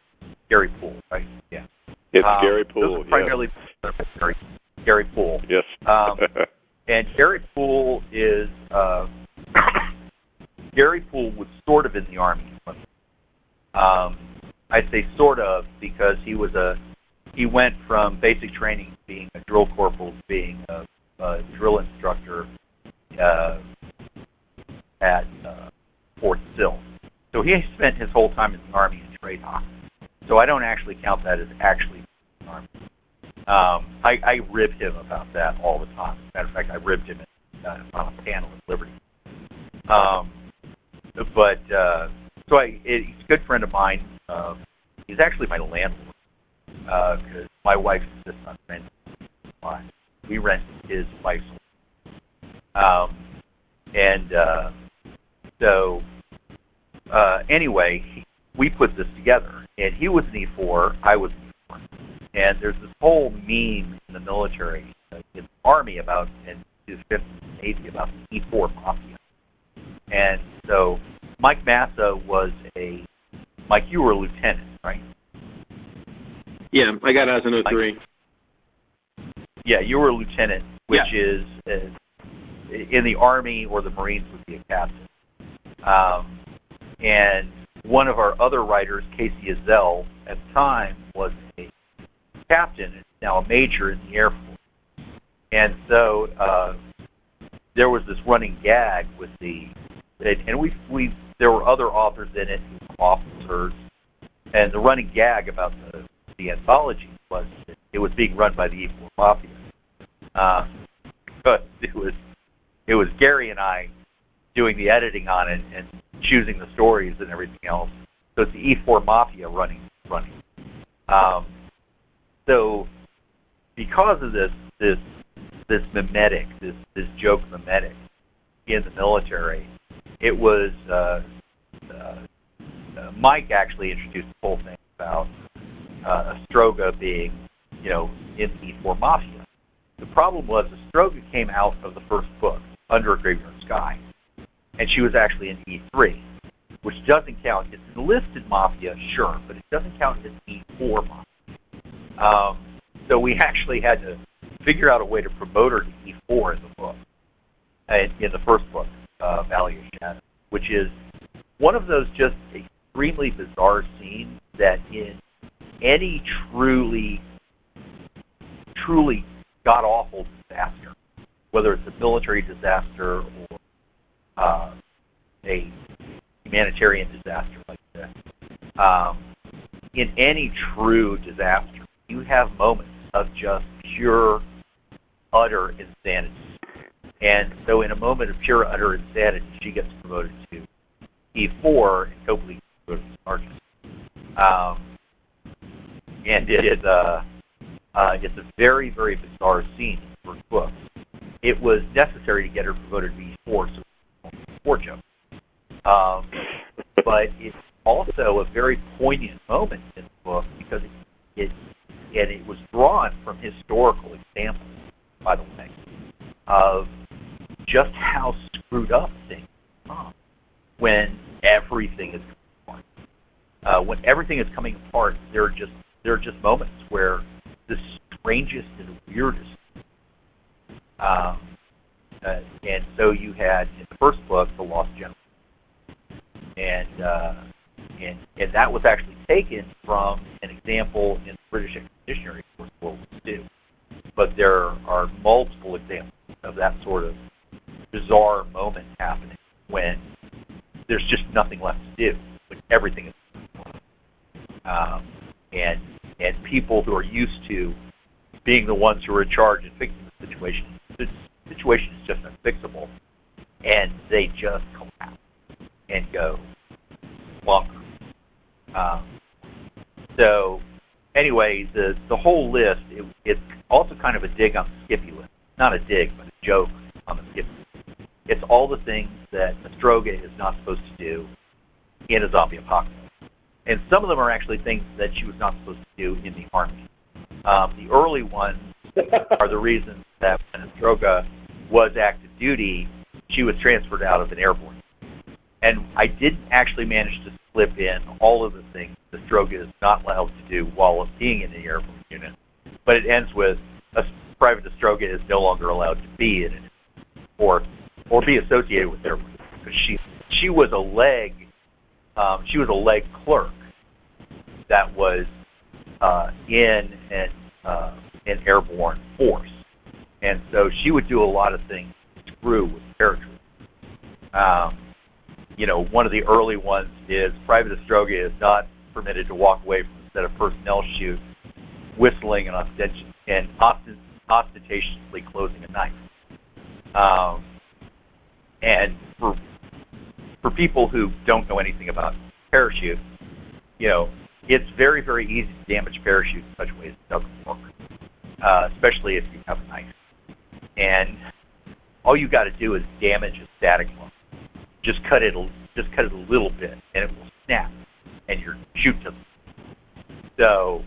Speaker 3: Gary Poole, right? Yeah.
Speaker 5: It's Gary Poole.
Speaker 3: Those primarily put together by Gary Poole.
Speaker 5: Yes.
Speaker 3: And Gary Poole is Gary Poole was sort of in the Army. I say sort of because he went from basic training to being a drill corporal to being a drill instructor at Fort Sill. So he spent his whole time in the Army in trade hockey. So I don't actually count that as actually in the Army. I rib him about that all the time. As a matter of fact, I ribbed him on a panel at Liberty. So he's a good friend of mine. He's actually my landlord because my wife insists on renting. We rent his wife's home. And so anyway, we put this together, and he was an E4, I was an E4, and there's this whole meme in the military, in the Army about, and the 5th Navy about the E4 mafia. And so Mike Massa was Mike, you were a lieutenant, right?
Speaker 4: Yeah, I got out as an 03.
Speaker 3: Yeah, you were a lieutenant, which is in the Army or the Marines would be a captain. And one of our other writers, Casey Azell, at the time was a captain, and now a major in the Air Force. And so there was this running gag with and there were other authors in it, officers, and the running gag about the anthology was that it was being run by the E4 Mafia. But it was Gary and I doing the editing on it and choosing the stories and everything else. So it's the E4 Mafia running. So because of this mimetic, this joke mimetic in the military, it was Mike actually introduced the whole thing about Astroga being, in the E4 Mafia. The problem was Astroga came out of the first book, Under a Graveyard Sky, and she was actually in E3, which doesn't count. It's enlisted Mafia, sure, but it doesn't count as E4 Mafia. So we actually had to figure out a way to promote her to E4 in the book, in the first book, Valley of Shadow, which is one of those just extremely bizarre scenes that in any truly god-awful disaster, whether it's a military disaster or a humanitarian disaster like this, in any true disaster, you have moments of just pure, utter insanity. And so in a moment of pure, utter insanity, she gets promoted to E4 and hopefully goes to sergeant. And it's a very, very bizarre scene for the book. It was necessary to get her promoted to E4, so it's a 4 joke. But it's also a very poignant moment in the book because it was drawn from historical examples, by the way, of just how screwed up things are when everything is coming apart. When everything is coming apart, there are just moments where the strangest and weirdest. And so you had in the first book, The Lost General, and that was actually taken from an example in the British Expeditionary Force World War II. But there are multiple examples of that sort of bizarre moment happening when there's just nothing left to do, when everything is and people who are used to being the ones who are in charge and fixing the situation is just unfixable, and they just collapse and go bonkers. So anyway, the whole list, it's also kind of a dig on the Skippy list. Not a dig, but a joke on the Skippy list. It's all the things that Astroga is not supposed to do in a zombie apocalypse. And some of them are actually things that she was not supposed to do in the Army. The early ones are the reasons that when Astroga was active duty, she was transferred out of an airborne. And I didn't actually manage to slip in all of the things Astroga is not allowed to do while being in the airborne unit. But it ends with Private Astroga is no longer allowed to be in it or be associated with airborne because she was a leg clerk that was in an airborne force, and so she would do a lot of things to screw with paratroopers. One of the early ones is Private Astroga is not permitted to walk away from a set of personnel chute, whistling and ostentatiously closing a knife. And for people who don't know anything about parachute, it's very, very easy to damage parachute in such ways it doesn't work, especially if you have a knife. And all you got to do is damage a static one. Just cut it a little bit, and it will snap, and you're shoot to them. So,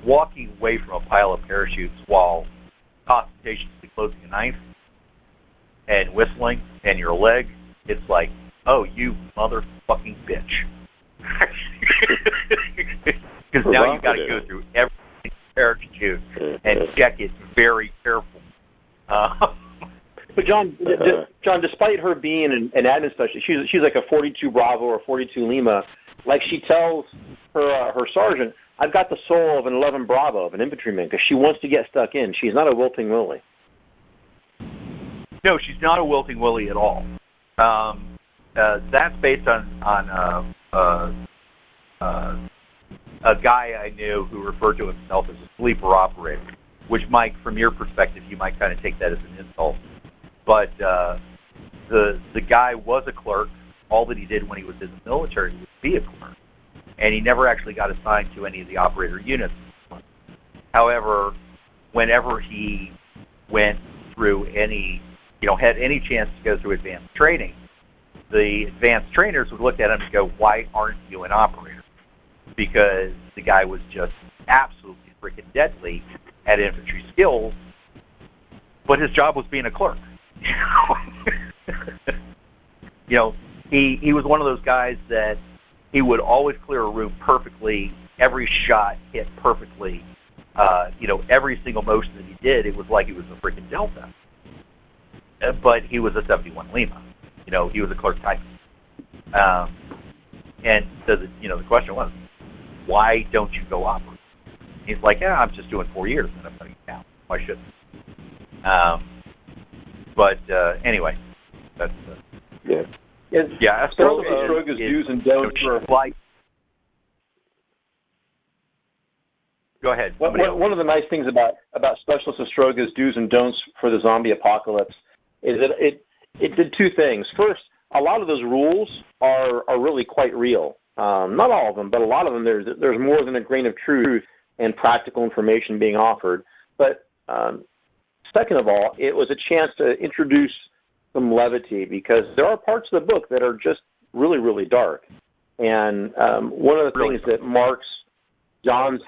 Speaker 3: walking away from a pile of parachutes while ostentatiously closing a knife and whistling and your leg, it's like, oh, you motherfucking bitch. Because now you've got to go through every parachute and check it very carefully.
Speaker 4: But John, despite her being an admin specialist, she's like a 42 Bravo or 42 Lima. Like she tells her sergeant, I've got the soul of an 11 Bravo, of an infantryman, because she wants to get stuck in. She's not a wilting Willie.
Speaker 3: No, she's not a wilting Willie at all. That's based on a guy I knew who referred to himself as a sleeper operator, which, Mike, from your perspective, you might kind of take that as an insult. But the guy was a clerk. All that he did when he was in the military was be a clerk, and he never actually got assigned to any of the operator units. However, whenever he went through had any chance to go through advanced training, the advanced trainers would look at him and go, why aren't you an operator? Because the guy was just absolutely freaking deadly at infantry skills, but his job was being a clerk. He was one of those guys that he would always clear a room perfectly, every shot hit perfectly, every single motion that he did, it was like he was a freaking Delta. But he was a 71 Lima. He was a clerk type. And so the question was, why don't you go operator? He's like, I'm just doing 4 years and I'm putting it down. Why shouldn't I? But anyway, that's yeah.
Speaker 4: Astroga's do's and don'ts.
Speaker 3: Go ahead.
Speaker 4: One of the nice things about Specialist Astroga's do's and don'ts for the zombie apocalypse is that it did two things. First, a lot of those rules are really quite real. Not all of them, but a lot of them. There's more than a grain of truth and practical information being offered. But second of all, it was a chance to introduce some levity, because there are parts of the book that are just really, really dark. And one of the things that marks John's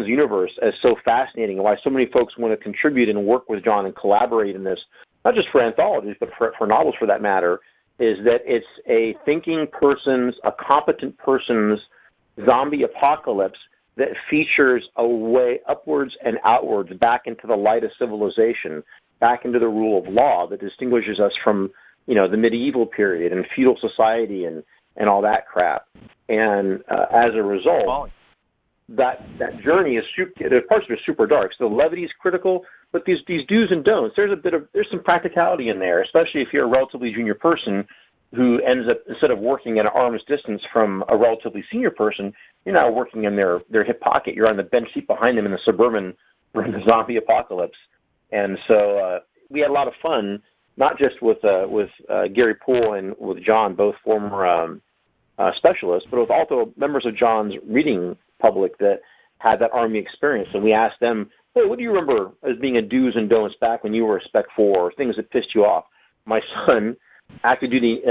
Speaker 4: universe as so fascinating, and why so many folks want to contribute and work with John and collaborate in this, not just for anthologies, but for novels for that matter, is that it's a competent person's zombie apocalypse that features a way upwards and outwards back into the light of civilization, back into the rule of law that distinguishes us from, the medieval period and feudal society and all that crap. And as a result, that journey is there's parts of it are super dark. So the levity is critical, but these do's and don'ts, there's some practicality in there, especially if you're a relatively junior person who ends up, instead of working at an arm's distance from a relatively senior person, you're now working in their hip pocket. You're on the bench seat behind them in the Suburban during the zombie apocalypse. And so we had a lot of fun, not just with Gary Poole and with John, both former specialists, but with also members of John's reading public that had that Army experience. And we asked them, hey, what do you remember as being a do's and don'ts back when you were a Spec 4, or things that pissed you off? My son, active duty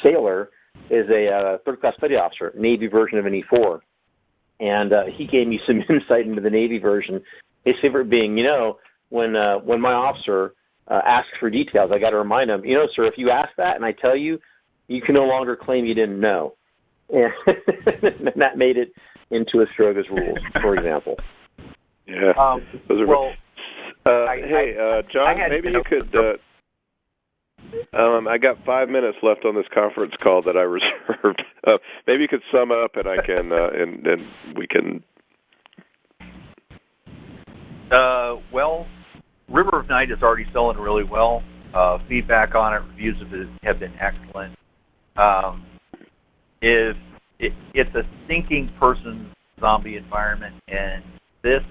Speaker 4: sailor, is a third-class petty officer, Navy version of an E4. And he gave me some insight into the Navy version. His favorite being, when my officer asks for details, I got to remind him, sir, if you ask that and I tell you, you can no longer claim you didn't know. And that made it into Astroga's rules, for example.
Speaker 5: Yeah. Those are John, maybe you could... I got 5 minutes left on this conference call that I reserved. Maybe you could sum up, and I can, and we can.
Speaker 3: Well, River of Night is already selling really well. Feedback on it, reviews of it have been excellent. If it's a thinking person's zombie environment, and this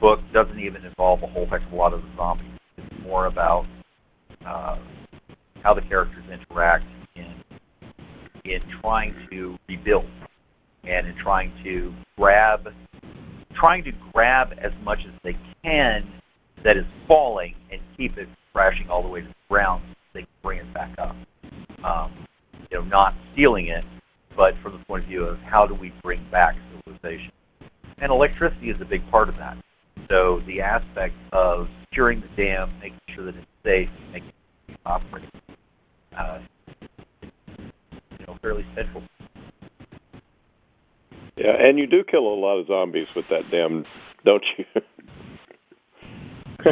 Speaker 3: book doesn't even involve a whole heck of a lot of the zombies. It's more about how the characters interact in trying to rebuild and in trying to grab as much as they can that is falling and keep it crashing all the way to the ground so they can bring it back up. Not stealing it, but from the point of view of how do we bring back civilization. And electricity is a big part of that. So the aspect of securing the dam, making sure that it's safe, making it operate, fairly central.
Speaker 5: Yeah, and you do kill a lot of zombies with that dam, don't you?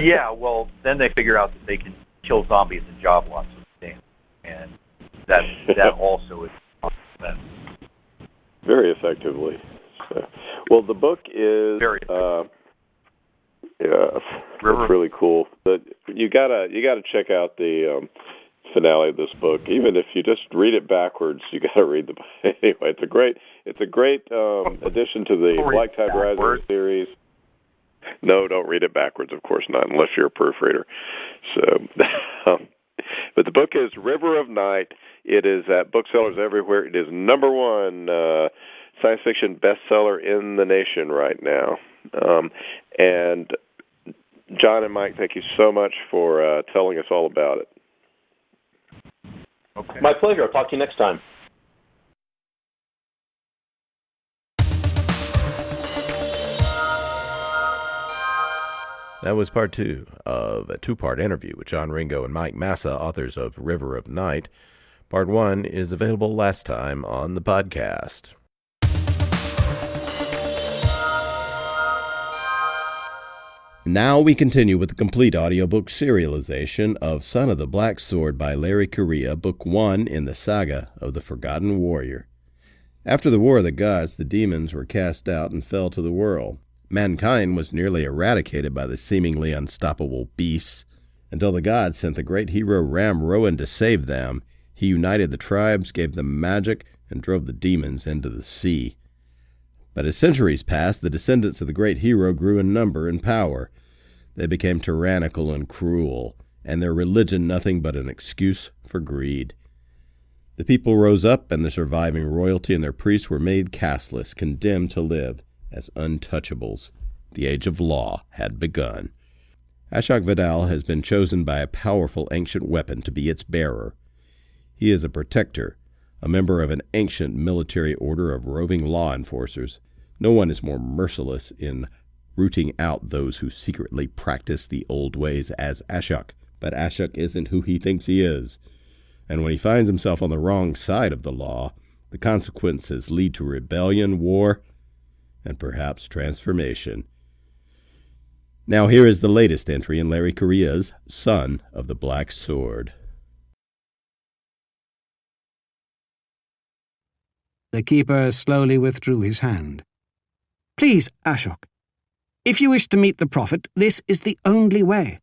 Speaker 3: Yeah, well, then they figure out that they can kill zombies in job lots with the dam, and that also is
Speaker 5: very effectively. So, well, the book is
Speaker 3: very
Speaker 5: it's really cool. But you gotta check out the finale of this book. Even if you just read it backwards, you gotta read the book. Anyway, it's a great addition to the Black Tide Rising series. No, don't read it backwards, of course not, unless you're a proofreader. So, but the book is River of Night. It is at booksellers everywhere. It is #1 science fiction bestseller in the nation right now. And John and Mike, thank you so much for telling us all about it.
Speaker 3: Okay.
Speaker 4: My pleasure. I'll talk to you next time.
Speaker 2: That was part 2 of a 2-part interview with John Ringo and Mike Massa, authors of River of Night. Part 1 is available last time on the podcast. Now we continue with the complete audiobook serialization of Son of the Black Sword by Larry Correia, Book 1 in the saga of the Forgotten Warrior. After the War of the Gods, the demons were cast out and fell to the world. Mankind was nearly eradicated by the seemingly unstoppable beasts, until the gods sent the great hero Ram Rowan to save them. He united the tribes, gave them magic, and drove the demons into the sea. But as centuries passed, the descendants of the great hero grew in number and power. They became tyrannical and cruel, and their religion nothing but an excuse for greed. The people rose up, and the surviving royalty and their priests were made casteless, condemned to live as untouchables. The age of law had begun. Ashok Vidal has been chosen by a powerful ancient weapon to be its bearer. He is a protector, a member of an ancient military order of roving law enforcers. No one is more merciless in rooting out those who secretly practice the old ways as Ashok. But Ashok isn't who he thinks he is. And when he finds himself on the wrong side of the law, the consequences lead to rebellion, war, and perhaps transformation. Now here is the latest entry in Larry Correia's Son of the Black Sword.
Speaker 6: The keeper slowly withdrew his hand. Please, Ashok, if you wish to meet the Prophet, this is the only way.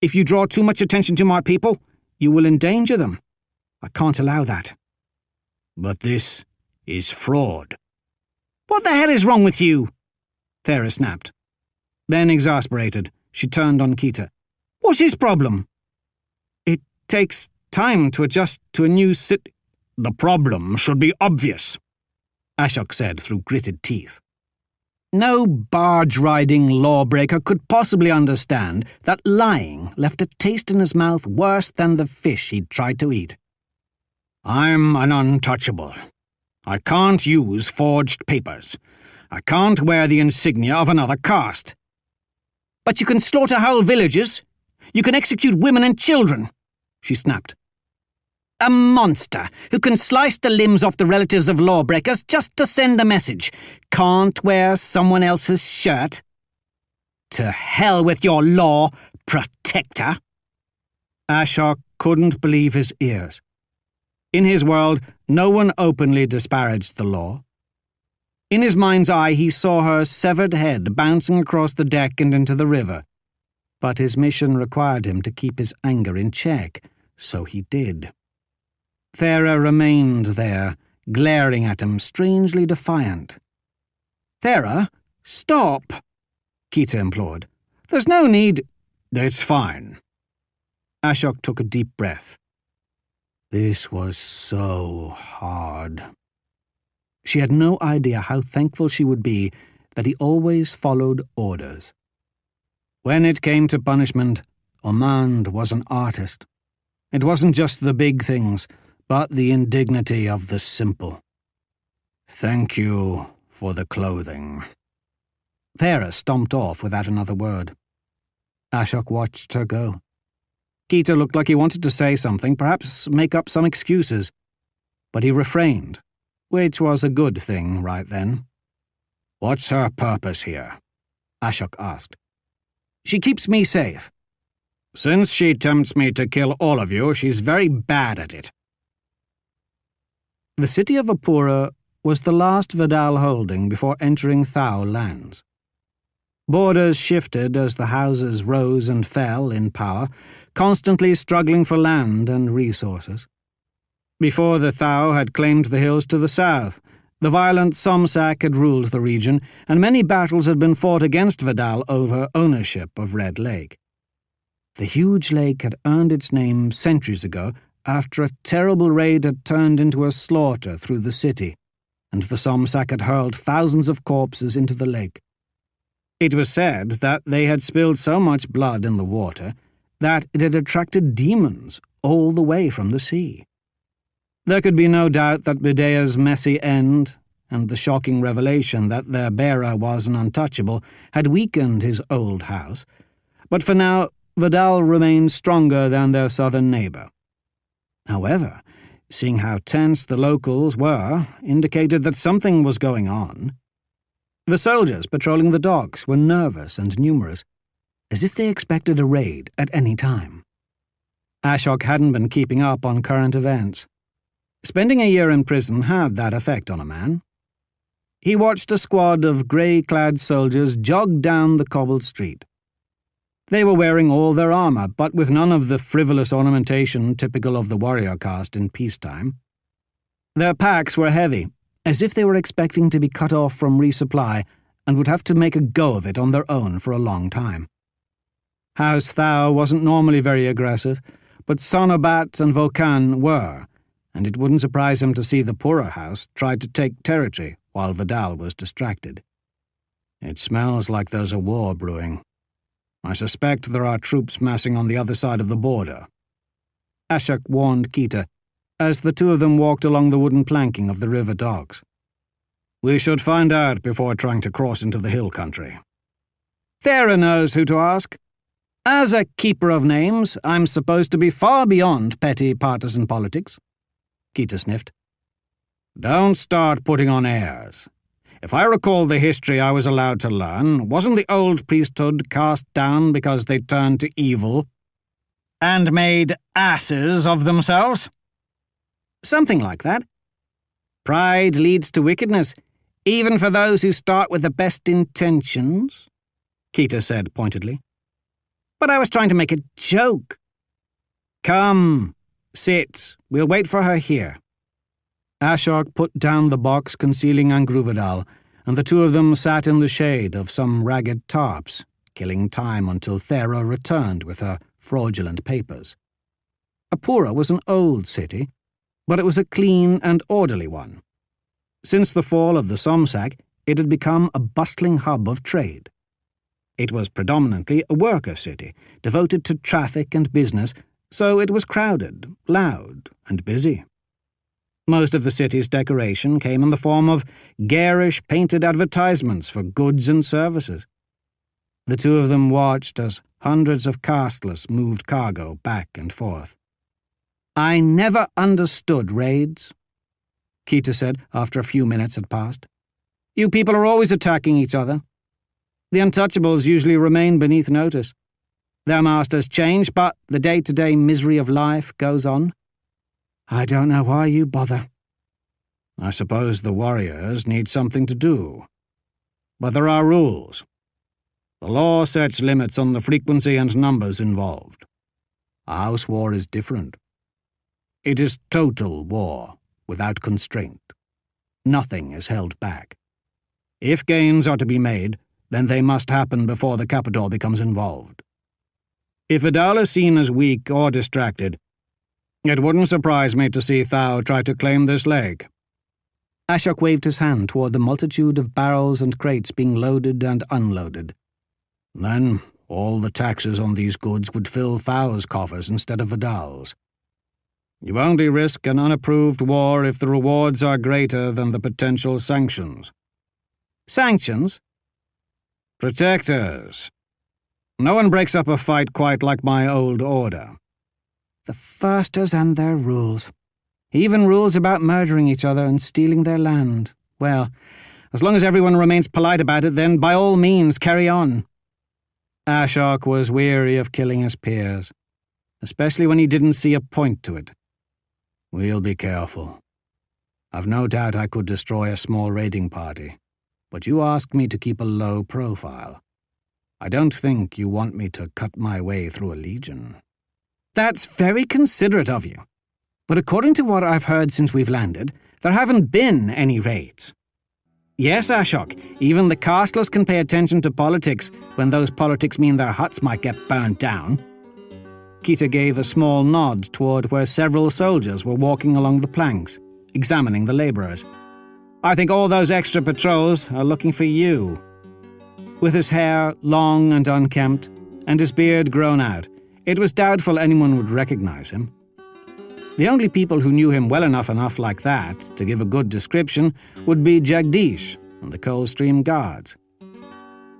Speaker 6: If you draw too much attention to my people, you will endanger them. I can't allow that. But this is fraud. What the hell is wrong with you? Thera snapped. Then, exasperated, she turned on Kita. What's his problem? It takes time to adjust to a new The problem should be obvious, Ashok said through gritted teeth. No barge-riding lawbreaker could possibly understand that lying left a taste in his mouth worse than the fish he'd tried to eat. I'm an untouchable. I can't use forged papers. I can't wear the insignia of another caste. But you can slaughter whole villages. You can execute women and children, she snapped. A monster who can slice the limbs off the relatives of lawbreakers just to send a message. Can't wear someone else's shirt. To hell with your law, protector. Ashok couldn't believe his ears. In his world, no one openly disparaged the law. In his mind's eye, he saw her severed head bouncing across the deck and into the river. But his mission required him to keep his anger in check, so he did. Thera remained there, glaring at him, strangely defiant. Thera, stop, Kita implored. There's no need. It's fine. Ashok took a deep breath. This was so hard. She had no idea how thankful she would be that he always followed orders. When it came to punishment, Ormond was an artist. It wasn't just the big things, but the indignity of the simple. "Thank you for the clothing." Thera stomped off without another word. Ashok watched her go. Keita looked like he wanted to say something, perhaps make up some excuses, but he refrained, which was a good thing right then. "What's her purpose here?" Ashok asked. "She keeps me safe. Since she tempts me to kill all of you, she's very bad at it." The city of Apura was the last Vidal holding before entering Thau lands. Borders shifted as the houses rose and fell in power, constantly struggling for land and resources. Before the Thau had claimed the hills to the south, the violent Somsak had ruled the region, and many battles had been fought against Vidal over ownership of Red Lake. The huge lake had earned its name centuries ago after a terrible raid had turned into a slaughter through the city, and the Somsak had hurled thousands of corpses into the lake. It was said that they had spilled so much blood in the water that it had attracted demons all the way from the sea. There could be no doubt that Bidea's messy end and the shocking revelation that their bearer was an untouchable had weakened his old house, but for now Vidal remained stronger than their southern neighbour. However, seeing how tense the locals were indicated that something was going on. The soldiers patrolling the docks were nervous and numerous, as if they expected a raid at any time. Ashok hadn't been keeping up on current events. Spending a year in prison had that effect on a man. He watched a squad of grey-clad soldiers jog down the cobbled street. They were wearing all their armour, but with none of the frivolous ornamentation typical of the warrior caste in peacetime. Their packs were heavy, as if they were expecting to be cut off from resupply and would have to make a go of it on their own for a long time. House Thau wasn't normally very aggressive, but Sonobat and Vokan were, and it wouldn't surprise him to see the Pura house try to take territory while Vidal was distracted. "It smells like there's a war brewing. I suspect there are troops massing on the other side of the border," Ashok warned Keita, as the two of them walked along the wooden planking of the river docks. "We should find out before trying to cross into the hill country." "Thera knows who to ask. As a keeper of names, I'm supposed to be far beyond petty partisan politics," Keita sniffed. "Don't start putting on airs. If I recall the history I was allowed to learn, wasn't the old priesthood cast down because they turned to evil and made asses of themselves?" "Something like that. Pride leads to wickedness, even for those who start with the best intentions," Keita said pointedly. "But I was trying to make a joke." "Come, sit. We'll wait for her here." Ashok put down the box concealing Angruvidal, and the two of them sat in the shade of some ragged tarps, killing time until Thera returned with her fraudulent papers. Apura was an old city, but it was a clean and orderly one. Since the fall of the Somsak, it had become a bustling hub of trade. It was predominantly a worker city, devoted to traffic and business, so it was crowded, loud, and busy. Most of the city's decoration came in the form of garish painted advertisements for goods and services. The two of them watched as hundreds of castless moved cargo back and forth. "I never understood raids," Keita said after a few minutes had passed. "You people are always attacking each other. The untouchables usually remain beneath notice. Their masters change, but the day-to-day misery of life goes on. I don't know why you bother." "I suppose the warriors need something to do. But there are rules. The law sets limits on the frequency and numbers involved. A house war is different. It is total war, without constraint. Nothing is held back. If gains are to be made, then they must happen before the capital becomes involved. If Vidal is seen as weak or distracted, it wouldn't surprise me to see Thau try to claim this lake." Ashok waved his hand toward the multitude of barrels and crates being loaded and unloaded. "Then All the taxes on these goods would fill Thau's coffers instead of Vidal's. You only risk an unapproved war if the rewards are greater than the potential sanctions. Sanctions? Protectors. No one breaks up a fight quite like my old order. The Firsters and their rules. Even rules about murdering each other and stealing their land. Well, as long as everyone remains polite about it, then by all means carry on. Ashok was weary of killing his peers, especially when he didn't see a point to it. We'll be careful. I've no doubt I could destroy a small raiding party, but you asked me to keep a low profile. I don't think you want me to cut my way through a legion. That's very considerate of you. But according to what I've heard since we've landed, there haven't been any raids. Yes, Ashok, even the castless can pay attention to politics when those politics mean their huts might get burned down. Kita gave a small nod toward where several soldiers were walking along the planks, examining the laborers. I think all those extra patrols are looking for you. With his hair long and unkempt, and his beard grown out, it was doubtful anyone would recognize him. The only people who knew him well enough like that to give a good description would be Jagdish and the Coldstream Guards.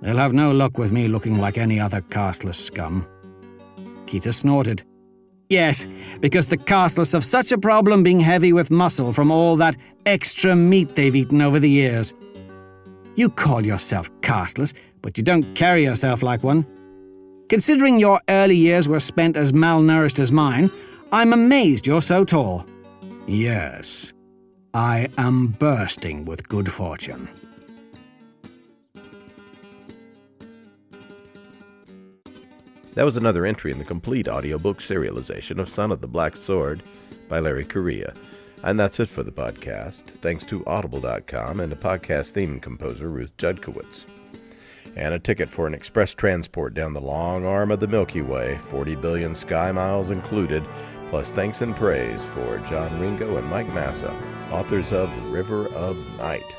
Speaker 6: They'll have no luck with me looking like any other castless scum. Kita snorted. Yes, because the castless have such a problem being heavy with muscle from all that extra meat they've eaten over the years. You call yourself castless, but you don't carry yourself like one. Considering your early years were spent as malnourished as mine, I'm amazed you're so tall. Yes, I am bursting with good fortune.
Speaker 2: That was another entry in the complete audiobook serialization of Son of the Black Sword by Larry Correia. And that's it for the podcast, thanks to Audible.com and a podcast theme composer, Ruth Judkowitz. And a ticket for an express transport down the long arm of the Milky Way, 40 billion sky miles included, plus thanks and praise for John Ringo and Mike Massa, authors of River of Night.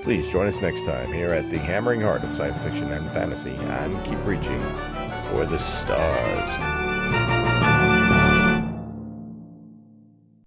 Speaker 2: Please join us next time here at the hammering heart of science fiction and fantasy, and keep reaching for the stars.